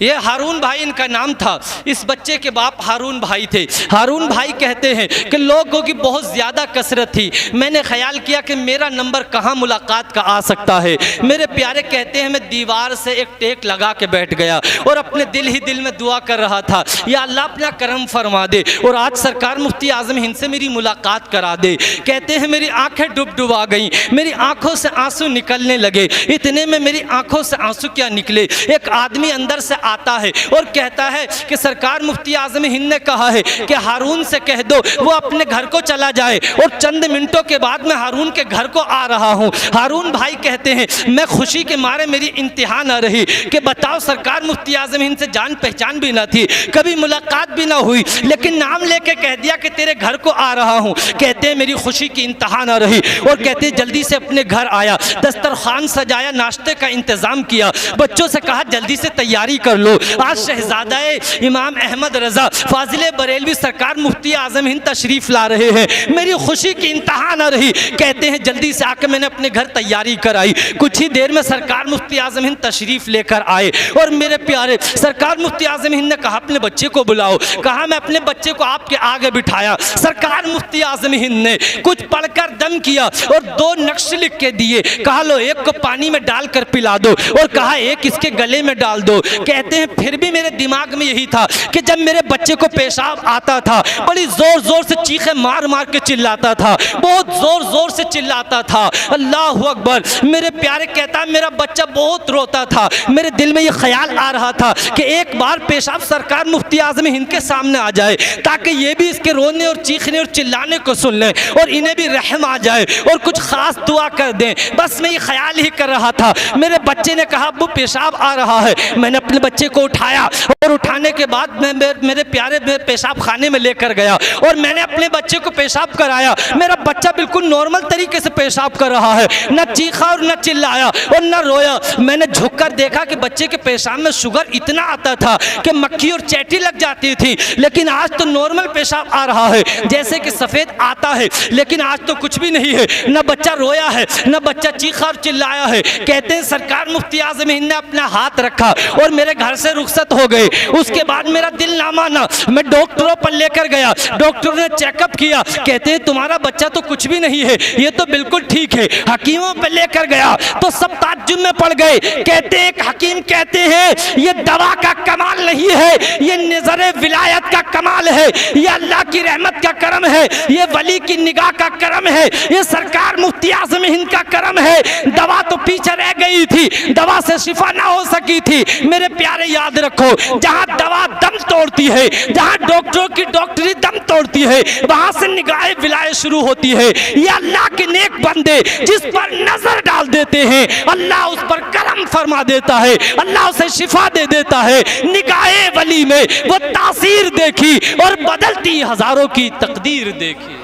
S1: ये हारून भाई इनका नाम था। इस बच्चे के बाप हारून भाई थे। हारून भाई कहते हैं कि लोगों की बहुत ज़्यादा कसरत थी, मैंने ख्याल किया कि मेरा नंबर कहाँ मुलाकात का आ सकता है। मेरे प्यारे कहते हैं मैं दीवार से एक टेक लगा के बैठ गया और अपने दिल ही दिल में दुआ कर रहा था, या अल्लाह अपना करम फरमा दे और आज सरकार मुफ्ती आजम हिंद से मेरी मुलाकात करा दे। कहते हैं मेरी आंखें डुबडुबा गईं, मेरी आंखों से आंसू निकलने लगे। इतने में मेरी आंखों से आंसू क्या निकले, एक आदमी अंदर से आता है और कहता है कि सरकार मुफ्ती आजम हिंद ने कहा है कि हारून से कह दो वो अपने घर को चला जाए और चंद मिनटों के बाद मैं हारून के घर को आ रहा हूं। हारून भाई कहते हैं मैं खुशी के मारे मेरी इंतहा न रही कि बताओ सरकार मुफ्ती आजम हिंद से जान पहचान भी ना थी, कभी मुलाकात भी ना हुई, लेकिन नाम लेके कह दिया कि तेरे घर को आ रहा हूं। कहते हैं मेरी खुशी की इंतहा न रही और कहते हैं जल्दी से अपने घर आया, दस्तरखान सजाया, नाश्ते का इंतजाम किया, बच्चों से कहा जल्दी से तैयारी कर लो, आज शहजादाए इमाम अहमद रजा फाजिले बरेलवी सरकार मुफ्ती आजम हिंद तशरीफ ला रहे हैं। मेरी खुशी की इंतहा न रही। कहते हैं जल्दी से आकर मैंने अपने घर तैयारी कराई। कुछ ही देर में सरकार मुफ्ती आजम हिंद तशरीफ लेकर आए और मेरे प्यारे सरकार मुफ्ती आजम हिंद ने कहा अपने बच्चे को बुलाओ। कहा मैं अपने बच्चे को आपके आगे बिठाया। सरकार मुफ्ती आजम हिंद ने कुछ पढ़कर दम किया और दो नक्श लिख के दिए। कहा लो एक को पानी में डालकर पिला दो और कहा एक इसके गले में डाल दो। कहते हैं फिर भी मेरे दिमाग में यही था कि जब मेरे बच्चे को पेशाब आता था बड़ी जोर जोर से चीखें मार मार के चिल्लाता था, बहुत जोर जोर से चिल्लाता था। अल्लाह अकबर। मेरे प्यारे कहता मेरा बच्चा बहुत रोता था। मेरे दिल में ये ख्याल आ रहा था कि एक बार पेशाब सरकार मुफ्ती आजम हिंद के सामने आ जाए ताकि ये भी इसके रोने और चीखने और चिल्लाने को सुन लें और इन्हें भी रहम आ जाए और कुछ खास दुआ कर दें। बस मैं ये ख्याल ही कर रहा था। मेरे बच्चे ने कहा अब्बू पेशाब आ रहा है। मैंने अपने बच्चे को उठाया और उठाने के बाद मैं मेरे प्यारे पेशाब खाने में लेकर गया और मैंने अपने बच्चे को पेशाब कराया। मेरा बच्चा बिल्कुल नॉर्मल तरीके से पेशाब कर रहा है, न चीखा और न चिल्लाया और न रोया। मैंने झुककर देखा कि बच्चे के पेशाब में शुगर इतना आता था कि मक्खी और चैटी लग जाती थी, लेकिन आज तो नॉर्मल पेशाब आ रहा है जैसे कि सफ़ेद आता है, लेकिन आज तो कुछ भी नहीं है। न बच्चा रोया है, न बच्चा चीखा और चिल्लाया है। कहते हैं सरकार मुफ्ती आजम हिंद ने अपना हाथ रखा और मेरे घर से रुखसत हो गए। उसके बाद मेरा दिल ना माना, मैं डॉक्टरों पर लेकर गया, डॉक्टरों ने चेकअप किया, कहते हैं तुम्हारा बच्चा तो कुछ भी नहीं है, ये तो बिल्कुल ठीक है। हकीमों पर लेकर गया तो सब ताज्जुब में पड़ गए। कहते एक हकीम कहते हैं ये दवा का कमाल नहीं है, ये नजरे विलायत का कमाल है, ये अल्लाह की रहमत का करम है, ये वली की निगाह का करम है, ये सरकार मुफ्ती आज़म हिंद का करम है। दवा तो पीछे रह गई थी, दवा से शिफा ना हो सकी थी। मेरे प्यारे याद रखो, जहां दवा दम तोड़ती है, जहां डॉक्टरों की डॉक्टरी दम तोड़ती है, वहां से निगाह विलायत शुरू होती है। ये अल्लाह के नेक बंदे जिस पर नजर डाल देते हैं, अल्लाह उस पर करम फरमा देता है, अल्लाह उसे शिफा दे देता है। निगाहे वली में वो तासीर देखी और बदलती हजारों की तकदीर देखी।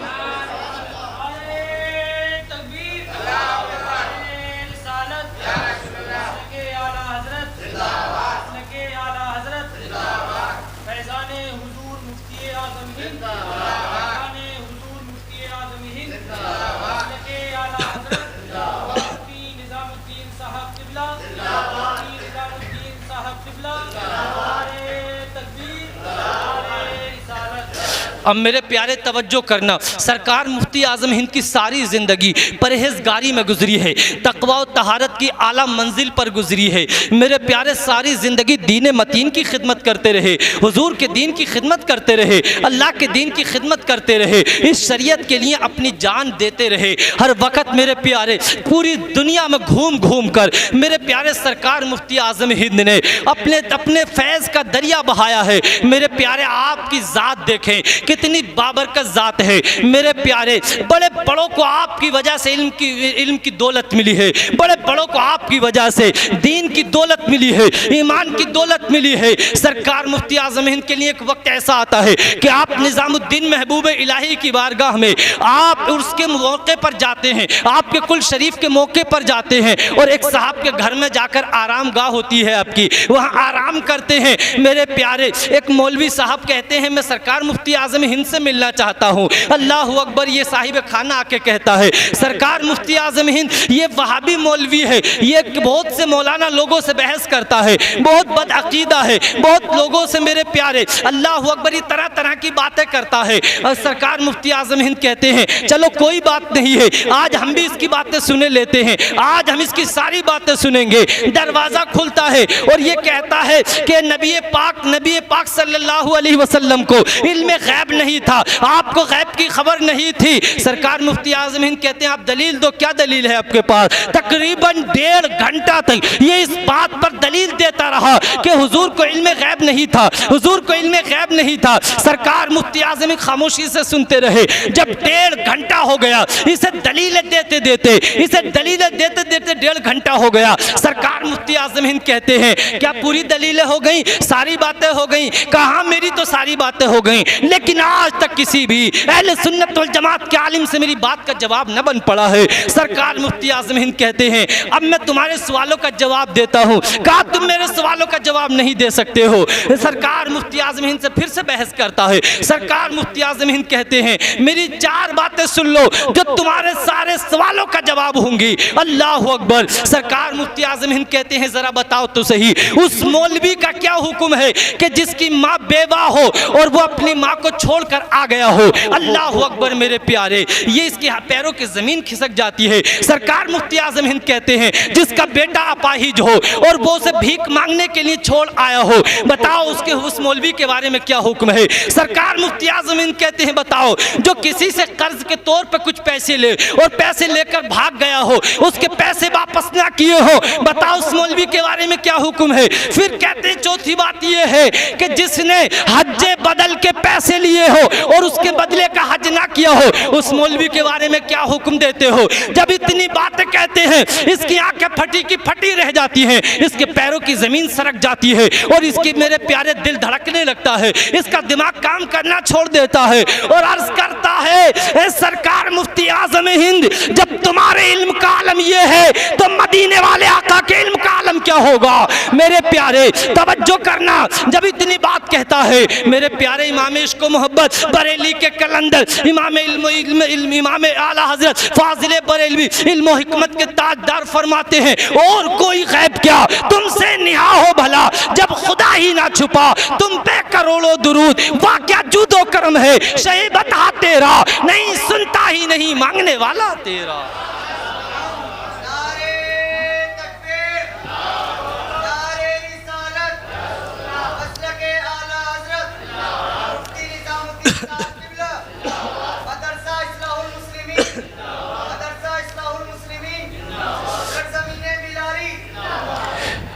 S1: अब मेरे प्यारे तवज्जो करना, सरकार मुफ्ती आज़म हिंद की सारी ज़िंदगी परहेज़गारी में गुजरी है, तक़वा और तहारत की आला मंजिल पर गुजरी है। मेरे प्यारे सारी ज़िंदगी दीन मतीन की खिदमत करते रहे, हुजूर के दीन की खिदमत करते रहे, अल्लाह के दीन की खिदमत करते रहे, इस शरीयत के लिए अपनी जान देते रहे। हर वक्त मेरे प्यारे पूरी दुनिया में घूम घूम कर मेरे प्यारे सरकार मुफ्ती आज़म हिंद ने अपने फैज़ का दरिया बहाया है। मेरे प्यारे आपकी ज़ात देखें कितनी बाबरकत ज़ात है। मेरे प्यारे बड़े बड़ों को आपकी वजह से इल्म की दौलत मिली है, बड़े बड़ों को आपकी वजह से दीन की दौलत मिली है, ईमान की दौलत मिली है। सरकार मुफ्ती आज़म हिंद के लिए एक वक्त ऐसा आता है कि आप निज़ामुद्दीन महबूब इलाही की बारगाह में आप उसके मौके पर जाते हैं, आपके कुल शरीफ के मौके पर जाते हैं और एक साहब के घर में जाकर आराम गाह होती है आपकी, वहाँ आराम करते हैं। मेरे प्यारे एक मौलवी साहब कहते हैं मैं सरकार मुफ्ती आज़म हिंद से मिलना चाहता हूँ। अल्लाह अकबर, ये साहिब खाना आके कहता है सरकार मुफ्ती आज़म हिंद ये वहाबी मौलवी है, ये बहुत से मौलाना लोगों से बहस करता है, बहुत बदअकीदा है, बहुत लोगों से मेरे प्यारे अल्लाह अकबर ये तरह तरह की बातें करता है। और सरकार मुफ्ती आज़म हिंद कहते हैं चलो कोई बात नहीं है, आज हम भी इसकी बातें सुने लेते हैं, आज हम इसकी सारी बातें सुनेंगे। दरवाज़ा खुलता है और ये कहता है कि नबी पाक सल्लल्लाहु अलैहि वसल्लम को इल्म गैब नहीं था, आपको गैब की खबर नहीं थी। सरकार मुफ्ती आज़म हिंद कहते हैं आप दलील दो, क्या दलील है आपके पास? तकरीबन 1.5 घंटा तक ये इस बात पर दलील देता रहा कि हुजूर को इल्म गैब नहीं था, हुजूर को इल्म गैब नहीं था। सरकार मुफ्ती आज़म हिंद खामोशी से सुनते रहे। जब 1.5 घंटा हो गया, इसे दलीलें देते देते 1.5 घंटा हो गया। सरकार मुफ्ती आज़म हिंद कहते हैं क्या पूरी दलीलें हो गई, सारी बातें हो गई? कहाँ मेरी तो सारी बातें हो गई, लेकिन आज तक किसी भी अहले सुन्नत वल जमात के आलिम से मेरी बात का जवाब न बन पड़ा है। सरकार मुफ्ती आज़म हिंद कहते हैं अब मैं तुम्हारे सवालों का जवाब देता हूँ। कहा तुम मेरे सवालों का जवाब नहीं दे सकते हो। सरकार मुफ्ती आज़म हिंद से फिर से बहस करता है। सरकार मुफ्ती आज़म हिंद कहते हैं मेरी 4 बातें सुन लो जो तुम्हारे सारे सवालों का जवाब होंगी। अल्लाह अकबर। सरकार मुफ्ती आज़म हिंद कहते हैं जरा बताओ तो सही, उस मौलवी का क्या हुक्म है कि जिसकी माँ बेवा हो और वो अपनी माँ को छोड़कर आ गया हो? अल्लाह अकबर। मेरे प्यारे ये इसके पैरों की जमीन खिसक जाती है। सरकार मुफ्ती आज़म हिंद कहते हैं जिसका बेटा अपाहिज हो और वो उसे भीख मांगने के लिए छोड़ आया हो, बताओ उसके उस मौलवी के बारे में क्या हुक्म है? सरकार मुफ्ती आज़म हिंद कहते हैं बताओ जो किसी से कर्ज के तौर पर कुछ पैसे ले और पैसे लेकर भाग गया हो, उसके पैसे वापस ना किए हो, बताओ उस मौलवी के बारे में क्या हुक्म है? फिर कहते हैं चौथी बात यह है कि जिसने हज्जे बदल के पैसे लिए हो और उसके बदले का हज ना किया हो, उस मौलवी के बारे में क्या हुक्म देते हो? जब इतनी बातें कहते हैं इसकी आंखें फटी की फटी रह जाती हैं, इसके पैरों की जमीन सरक जाती है और इसकी मेरे प्यारे दिल धड़कने लगता है, इसका दिमाग काम करना छोड़ देता है और अर्ज करता है ए सरकार मुफ्ती आज़म हिंद जब तुम्हारे इल्म का आलम ये है तो मदीने वाले आका के इल्म का आलम क्या होगा? मेरे प्यारे तवज्जो करना। जब इतनी बात कहता है मेरे प्यारे इमाम इश्क व मोहब्बत बरेली के कलंदर इमाम आला हजरत फाजिल बरेलवी इल्म व हिकमत के ताजदार फरमाते हैं और कोई गैब क्या तुमसे निहा हो भला जब खुद ही ना छुपा तुम पे करोड़ों दुरूद, वाक़या जुदो करम है शही बता तेरा, नहीं सुनता ही नहीं मांगने वाला तेरा।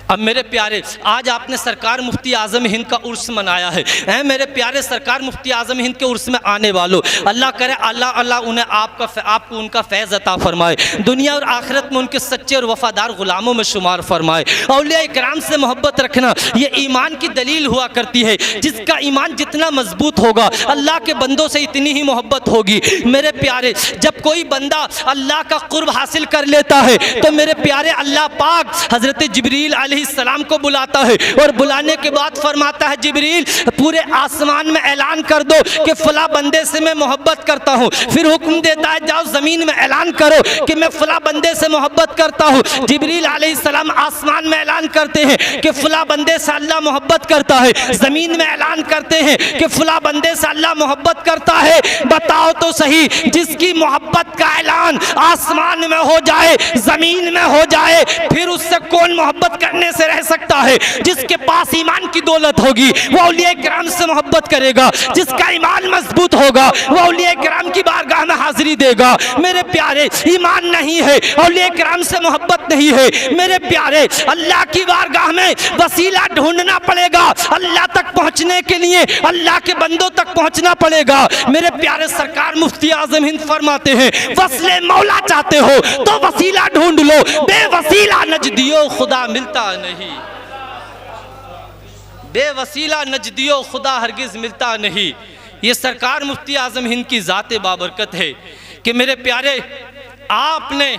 S1: अब मेरे प्यारे, आज आपने सरकार मुफ्ती आज़म हिंद का उर्स मनाया है। मेरे प्यारे सरकार मुफ्ती आज़म हिंद के उर्स में आने वालों, अल्लाह करे अल्लाह अल्लाह उन्हें आपको उनका फैज़ अता फरमाए, दुनिया और आखिरत में उनके सच्चे और वफ़ादार ग़ुलामों में शुमार फरमाए। औलिया इकराम से मोहब्बत रखना ये ईमान की दलील हुआ करती है। जिसका ईमान जितना मजबूत होगा अल्लाह के बंदों से इतनी ही मोहब्बत होगी। मेरे प्यारे, जब कोई बंदा अल्लाह का कुर्ब हासिल कर लेता है तो मेरे प्यारे अल्लाह पाक हज़रत जिब्रील सलाम को बुलाता है और बुलाने के बाद फरमाता है जिब्रील पूरे आसमान में ऐलान कर दो कि फला बंदे से मैं मोहब्बत करता हूँ। फिर हुक्म देता है जाओ ज़मीन में ऐलान करो कि मैं फला बंदे से मोहब्बत करता हूँ। जिब्रील अलैहिस्सलाम आसमान में ऐलान करते हैं कि फला बंदे से अल्लाह मोहब्बत करता है, ज़मीन में ऐलान करते हैं कि फला बंदे से अल्लाह मोहब्बत करता है। बताओ तो सही, जिसकी मोहब्बत का ऐलान आसमान में हो जाए, ज़मीन में हो जाए, फिर उससे कौन मोहब्बत करने से रह सकता है? जिसके पास ईमान की दौलत होगी वो औलिया किराम से मोहब्बत करेगा, जिसका ईमान मजबूत होगा वो औलिया किराम की बारगाह में हाजिरी देगा। मेरे प्यारे, ईमान नहीं है, औलिया किराम से मोहब्बत नहीं है, मेरे प्यारे अल्लाह की बारगाह में वसीला ढूंढना पड़ेगा। अल्लाह तक पहुंचने के लिए अल्लाह के बंदों तक पहुंचना पड़ेगा। मेरे प्यारे सरकार मुफ्ती आज़म हिंद फरमाते हैं वस्ले मौला चाहते हो तो वसीला ढूंढ लो, बेवसीला नजदियो खुदा मिलता नहीं, बेवसीला नजदियो खुदा हरगिज मिलता नहीं। ये सरकार मुफ्ती आज़म हिंद की ज़ात बाबरकत है कि मेरे प्यारे आपने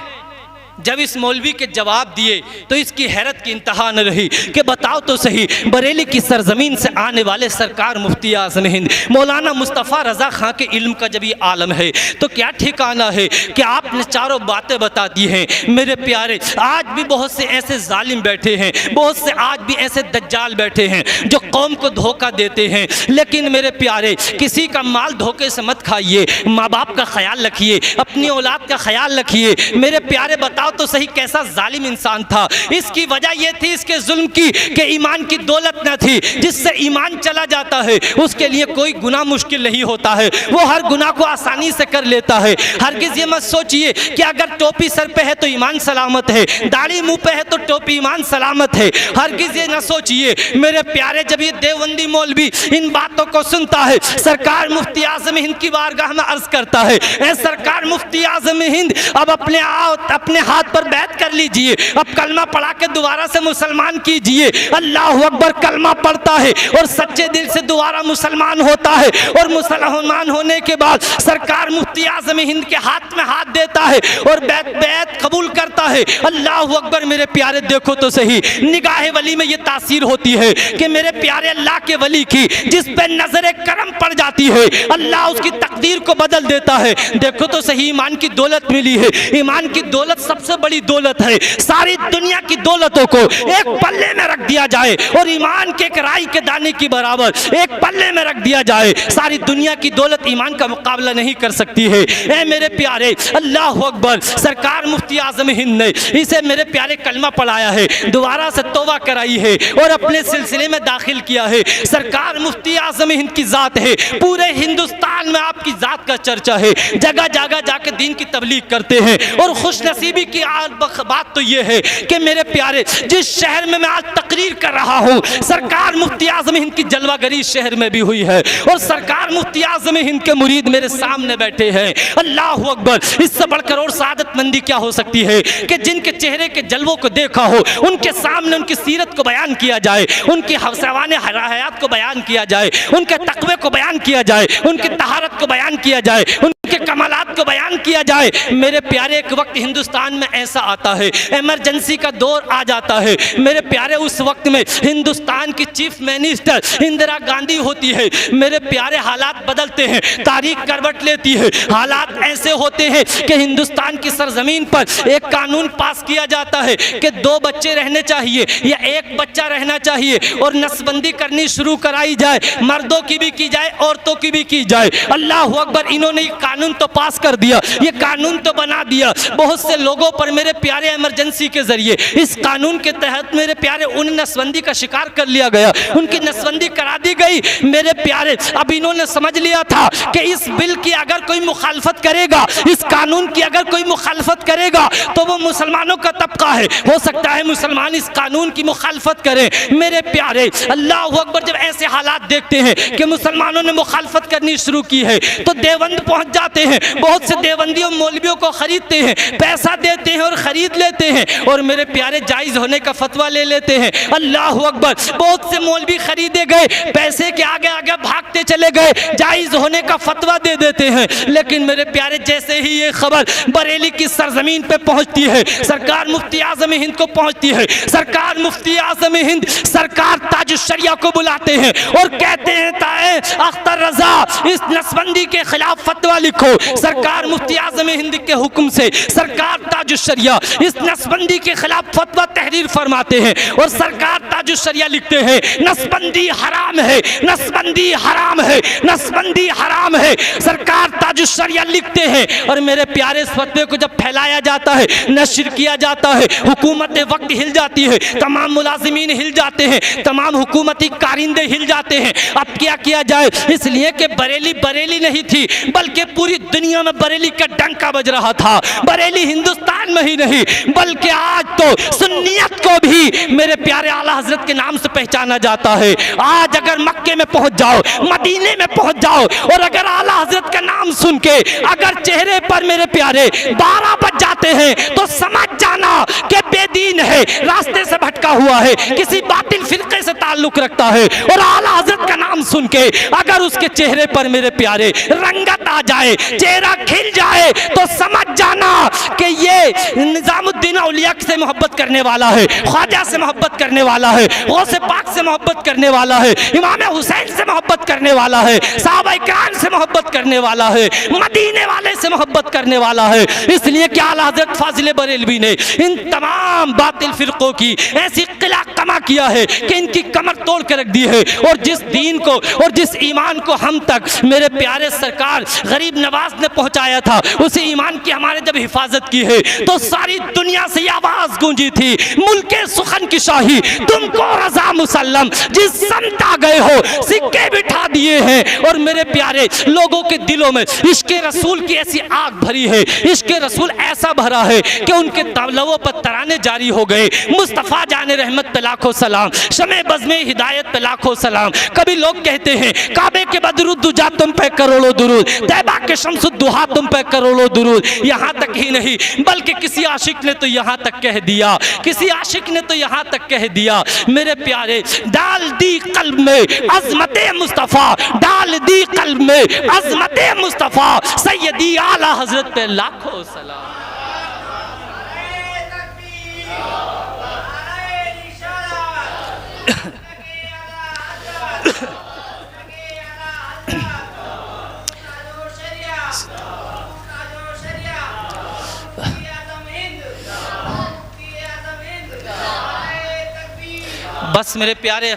S1: जब इस मौलवी के जवाब दिए तो इसकी हैरत की इंतहा न रही कि बताओ तो सही, बरेली की सरजमीन से आने वाले सरकार मुफ्ती आज़म हिंद मौलाना मुस्तफ़ा रज़ा ख़ान के इल्म का जब ये आलम है तो क्या ठिकाना है कि आपने चारों बातें बता दी हैं। मेरे प्यारे, आज भी बहुत से ऐसे जालिम बैठे हैं, बहुत से आज भी ऐसे दज्जाल बैठे हैं जो कौम को धोखा देते हैं। लेकिन मेरे प्यारे, किसी का माल धोखे से मत खाइए, माँ बाप का ख्याल रखिए, अपनी औलाद का ख्याल रखिए। मेरे प्यारे बताओ तो सही कैसा जालिम इंसान था। इसकी वजह यह थी इसके जुल्म की कि ईमान की दौलत न थी। जिससे ईमान चला जाता है उसके लिए कोई गुनाह मुश्किल नहीं होता है, वो हर गुनाह को आसानी से कर लेता है। हरगिज़ ये मत सोचिए कि अगर टोपी सर पे है तो ईमान सलामत है, दाढ़ी मुंह पे है तो टोपी ईमान सलामत है। हरगिज़ ये न सोचिए मेरे प्यारे। जब ये देवबंदी मौलवी इन बातों को सुनता है सरकार मुफ्ती आज़म हिंद की बारगाह में अर्ज करता है ऐ सरकार मुफ्ती आज़म हिंद अब अपने हाथ पर बैत कर लीजिए, अब कलमा पढ़ा के दोबारा से मुसलमान कीजिए। अल्लाह अकबर कलमा पढ़ता है और सच्चे दिल से दोबारा मुसलमान होता है और मुसलमान होने के बाद सरकार मुफ्ती आज़म हिंद के हाथ में हाथ देता है और बैत कबूल करता है। अल्लाह अकबर। मेरे प्यारे देखो तो सही, निगाह वली में ये तासीर होती है कि मेरे प्यारे अल्लाह के वली की जिस पे नजर करम पड़ जाती है अल्लाह उसकी तकदीर को बदल देता है। देखो तो सही, ईमान की दौलत मिली है। ईमान की दौलत सबसे बड़ी दौलत है। सारी दुनिया की दौलतों को एक पल्ले में रख दिया जाए और ईमान के एक राई के दाने की बराबर एक पल्ले में रख दिया जाए, सारी दुनिया की दौलत ईमान का मुकाबला नहीं कर सकती है। ऐ मेरे प्यारे अल्लाह अकबर। सरकार मुफ्ती आज़म हिंद ने इसे मेरे प्यारे कलमा पढ़ाया है, दोबारा से तौबा कराई है और अपने सिलसिले में दाखिल किया है। सरकार मुफ्ती आज़म हिंद की ज़ात है, पूरे हिंदुस्तान में आपकी ज़ात का चर्चा है, जगह जगह जाके दीन की तबलीग करते हैं। और खुश नसीबी की बात तो ये है कि मेरे प्यारे जिस शहर में मैं आज तकरीर कर रहा हूँ सरकार मुफ्ती आज़म हिंद की जलवागरी शहर में भी हुई है और सरकार मुफ्ती आज़म हिंद के मुरीद मेरे सामने बैठे हैं। अल्लाह अकबर। इससे बढ़कर और सादतमंदी क्या हो सकती है कि जिनके चेहरे के जलवों को देखा हो उनके सामने उनकी सीरत को बयान किया जाए, उनकी हवाने हयात को बयान किया जाए, उनके तकवे को बयान किया जाए, उनकी तहारत को बयान किया जाए, उनके कमालात को बयान किया जाए। मेरे प्यारे एक वक्त हिंदुस्तान में ऐसा आता है, इमरजेंसी का दौर आ जाता है मेरे प्यारे। उस वक्त में हिंदुस्तान की चीफ मिनिस्टर इंदिरा गांधी होती है मेरे प्यारे। हालात बदलते हैं, तारीख करवट लेती है, हालात ऐसे होते हैं कि हिंदुस्तान की सरजमीन पर एक कानून पास किया जाता है कि 2 बच्चे रहने चाहिए या 1 बच्चा रहना चाहिए और नस्बंदी करनी शुरू कराई जाए, मर्दों की भी की जाए, औरतों की भी की जाए। अल्लाह अकबर, इन्होंने ये कानून तो पास कर दिया, ये कानून तो बना दिया। बहुत से लोगों पर मेरे प्यारे इमरजेंसी के जरिए इस कानून के तहत मेरे प्यारे उन नस्बंदी का शिकार कर लिया गया, उनकी नस्बंदी करा दी गई मेरे प्यारे। अब इन्होंने समझ लिया था कि इस बिल की अगर कोई मुखालफत करेगा, इस कानून की अगर कोई मुखालफत करेगा तो वो मुसलमानों का तबका है, हो सकता है मुसलमान इस कानून की मुखालफत करें मेरे प्यारे। अल्लाह अकबर, जब ऐसे हालात देखते हैं कि मुसलमानों ने मुखालफत करनी शुरू की है तो देवबंद पहुंच जाते हैं। बहुत से देवबंदियों मौलवियों को खरीदते हैं, पैसा देते हैं और खरीद लेते हैं और मेरे प्यारे जायज़ होने का फतवा ले लेते हैं। अल्लाह अकबर, बहुत से मौलवी खरीदे गए, पैसे के आगे आगे भागते चले गए, जायज़ होने का फतवा दे देते हैं। लेकिन मेरे प्यारे, जैसे ही ये खबर बरेली की सरजमीन पे पहुंचती है, सरकार मुफ्ती आज़म हिंद को पहुंचती है, सरकार मुफ्ती आज़म हिंद सरकार ताजुश्शरिया को बुलाते हैं और कहते हैं ताए अख्तर रजा इस नस्बंदी के खिलाफ फतवा लिखो। सरकार मुफ्ती आज़म हिंद के हुक्म से सरकार ताजुश्शरिया इस नस्बंदी के खिलाफ फतवा तहरीर फरमाते हैं और सरकार ताजुश्शरिया लिखते हैं नस्बंदी हराम है, नस्बंदी हराम है, नस्बंदी हराम है। सरकार ताजुश्शरिया लिखते हैं और मेरे प्यारे, इस फतवे को जब फैलाया जाता है, नशर किया जाता है, हुकूमत वक्त हिल जाती है, तमाम मुलाजिमीन हिल जाते हैं, तमाम हुकूमती कारिंदे हिल जाते हैं। अब क्या किया जाए, इसलिए कि बरेली बरेली नहीं थी बल्कि पूरी दुनिया में बरेली का डंका बज रहा था। बरेली हिंदुस्तान में ही नहीं बल्कि आज तो सुन्नियत को भी मेरे प्यारे आला हजरत के नाम से पहचाना जाता है। आज अगर मक्के में पहुंच जाओ, मदीने में पहुंच जाओ और अगर आला हजरत का नाम सुन के अगर चेहरे पर मेरे प्यारे 12 बज जाते हैं तो समझ जाना कि बेदीन है, रास्ते से भटका हुआ है, किसी बातिल फिरके से ताल्लुक रखता है। और आला हजरत का नाम सुन के अगर उसके चेहरे पर मेरे प्यारे रंगत आ जाए, चेहरा खिल जाए, तो समझ जाना कि ये निजामुद्दीन औलिया से मोहब्बत करने वाला है, ख्वाजा से मोहब्बत करने वाला है, गौसे पाक से मोहब्बत करने वाला है, इमाम हुसैन से मोहब्बत करने वाला है, सहाबा इकराम से मोहब्बत करने वाला है, मदीने वाले से मोहब्बत करने वाला है। इसलिए कि आला हज़रत फाजिल बरेलवी ने इन तमाम बातिल फिरकों की ऐसी किला कमा किया है कि इनकी कमर तोड़ के रख दी है। और जिस दीन को और जिस ईमान को हम तक मेरे प्यारे सरकार गरीब नवाज ने पहुंचाया था, उसी ईमान की हमारे जब हिफाजत की है तो सारी दुनिया से ये आवाज गूंजी थी, मुल्के सुखन की शाही तुमको रजा मुसल्लम, जिस समत आ गए हो सिक्के बिठा दिए हैं। और मेरे प्यारे, लोगों के दिलों में इश्क़े रसूल की ऐसी आग भरी है, इश्क़े रसूल ऐसा भरा है कि उनके लबों पर तराने जारी हो गए। मुस्तफ़ा जाने रहमत पे लाखों सलाम, शमे बज़्मे हिदायत पे लाखों सलाम। कभी लोग कहते हैं काबे के बदरुद्दुजा तुम पे करोड़ों दुरूद, तैबा के शम्सुद्दुहा तुम पे करोड़ों दुरूद। यहाँ तक ही नहीं बल्कि किसी आशिक ने तो यहाँ तक कह दिया, किसी आशिक ने तो यहाँ तक कह दिया मेरे प्यारे, डाल दी कल्ब में अज़मते मुस्तफ़ा, डाल दी कल्ब में अज़मते मुस्तफ़ा, सैयदी आला हज़रत पे लाखों सलाम। बस मेरे प्यारे,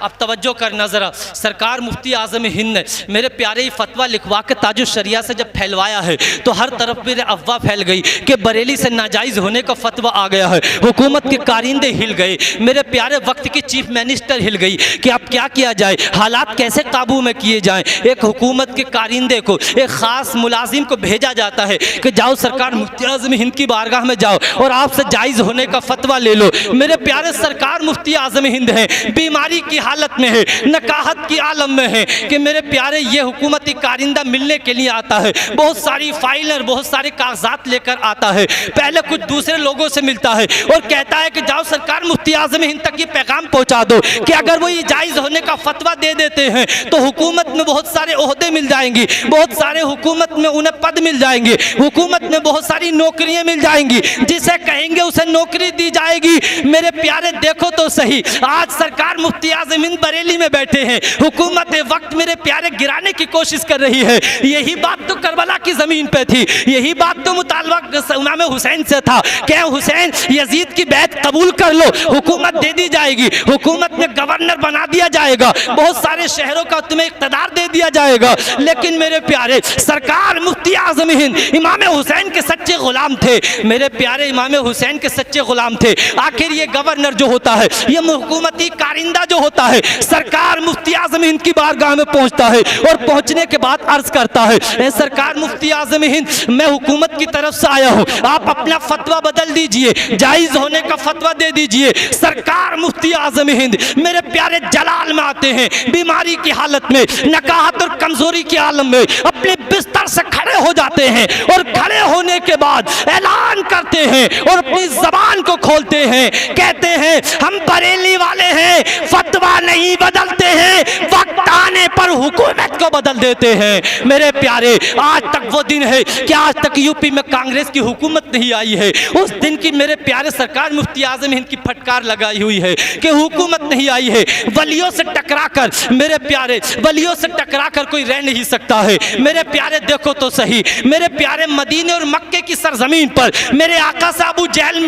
S1: अब तवज्जो करना ज़रा। सरकार मुफ्ती आज़म हिंद ने मेरे प्यारे फतवा लिखवा के ताजुश्शरिया से जब फैलवाया है तो हर तरफ मेरे अफवाह फैल गई कि बरेली से नाजायज़ होने का फतवा आ गया है। हुकूमत के कारिंदे हिल गए, मेरे प्यारे वक्त की चीफ मिनिस्टर हिल गई कि अब क्या किया जाए, हालात कैसे काबू में किए जाएँ। एक हुकूमत के कारिंदे को, एक ख़ास मुलाजिम को भेजा जाता है कि जाओ सरकार मुफ्ती आज़म हिंद की बारगाह में जाओ और आपसे जायज़ होने का फतवा ले लो। मेरे प्यारे, सरकार मुफ्ती आज़म हिंद है, हैं, बीमारी की हालत में है, नकाहत की आलम में है कि मेरे प्यारे ये हुकूमती कारिंदा मिलने के लिए आता है, बहुत सारी फाइल और बहुत सारे कागजात लेकर आता है, पहले कुछ दूसरे लोगों से मिलता है और कहता है कि जाओ सरकार मुफ्ती आज़म हिंद तक ये पैगाम पहुंचा दो कि अगर वो ये जायज़ होने का फतवा दे देते हैं तो हुकूमत में बहुत सारे ओहदे मिल जाएंगी, बहुत सारे हुकूमत में उन्हें पद मिल जाएंगे, हुकूमत में बहुत सारी नौकरियां मिल जाएंगी, जिसे कहेंगे उसे नौकरी दी जाएगी। मेरे प्यारे देखो तो सही, आज सरकार मुफ्ती आज़म हिंद बरेली में बैठे हैं, हुकूमत वक्त मेरे प्यारे गिराने की कोशिश कर रही है। यही बात तो करबला की ज़मीन पे थी, यही बात तो मुतालबा इमाम हुसैन से था कि हुसैन यजीद की बैत कबूल कर लो, हुकूमत दे दी जाएगी, हुकूमत में गवर्नर बना दिया जाएगा, बहुत सारे शहरों का तुम्हें इक़्तिदार दे दिया जाएगा। लेकिन मेरे प्यारे सरकार मुफ्ती आज़म हिंद इमाम हुसैन के सच्चे गुलाम थे, मेरे प्यारे इमाम हुसैन के सच्चे गुलाम थे। आखिर ये गवर्नर जो होता है, ये हुकूमती कारिंदा जो होता है, सरकार मुफ्ती आज़म हिंद की बारगाह में पहुंचता है और पहुंचने के बाद अर्ज करता है, सरकार मुफ्ती आज़म हिंद मैं हुकूमत की तरफ से आया हूं, आप अपना फतवा बदल दीजिए, जायज़ होने का फतवा दे दीजिए। सरकार मुफ्ती आज़म हिंद मेरे प्यारे जलाल में आते हैं, बीमारी की हालत में, नकाहत और कमजोरी के आलम में अपने बिस्तर से खड़े हो जाते हैं और खड़े होने के बाद ऐलान करते हैं और अपनी जबान को खोलते हैं, कहते हैं हम बरेली वाले हैं, फतवा नहीं बदलते हैं, वक्त आने पर हुकूमत को बदल देते हैं। मेरे प्यारे आज तक वो दिन है कि आज तक यूपी में कांग्रेस की हुकूमत नहीं आई है, उस दिन की मेरे प्यारे सरकार मुफ्ती आज़म हिंद की फटकार लगाई हुई है कि हुकूमत नहीं आई है। वलियों से टकरा कर मेरे प्यारे, वलियों से टकरा कर कोई रह नहीं सकता है। मेरे प्यारे देखो तो सही, मेरे प्यारे मदीने और मक्के की सरजमीन पर मेरे आका से अबू जहल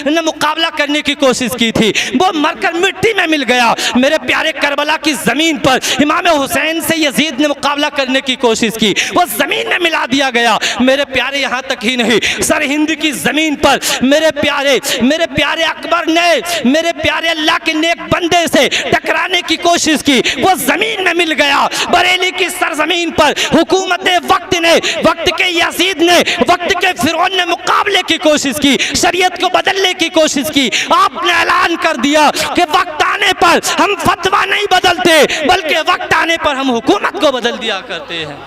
S1: ने मुकाबला करने की कोशिश की थी, वो मरकर मिट्टी में मिल गया। मेरे प्यारे करबला की जमीन पर इमाम हुसैन से यजीद ने मुकाबला करने की कोशिश की, वो जमीन में मिला दिया गया। मेरे प्यारे यहाँ तक ही नहीं, सरहिंद की जमीन पर मेरे प्यारे अकबर ने मेरे प्यारे अल्लाह के नेक बंदे से टकराने की कोशिश की, वो जमीन में मिल गया। बरेली की सरजमीन पर हुकूमत वक्त ने, वक्त के यजीद ने, वक्त के फिरौन ने मुकाबले की कोशिश की, शरीयत को बदलने की कोशिश की। आपने ऐलान कर दिया कि वक्त आने पर हम फतवा नहीं बदलते, बल्कि वक्त आने पर हम हुकूमत को बदल दिया करते हैं।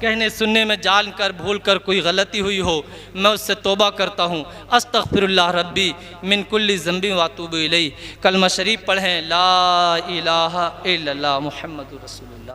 S1: कहने सुनने में जानकर भूल कर कोई गलती हुई हो, मैं उससे तौबा करता हूँ। अस्तगफिरुल्लाह रब्बी मिन कुल्ली ज़ंबी व अतूबु इलैह। कलमा शरीफ पढ़ें, ला इलाहा इल्लल्लाह मुहम्मदुर रसूलुल्लाह।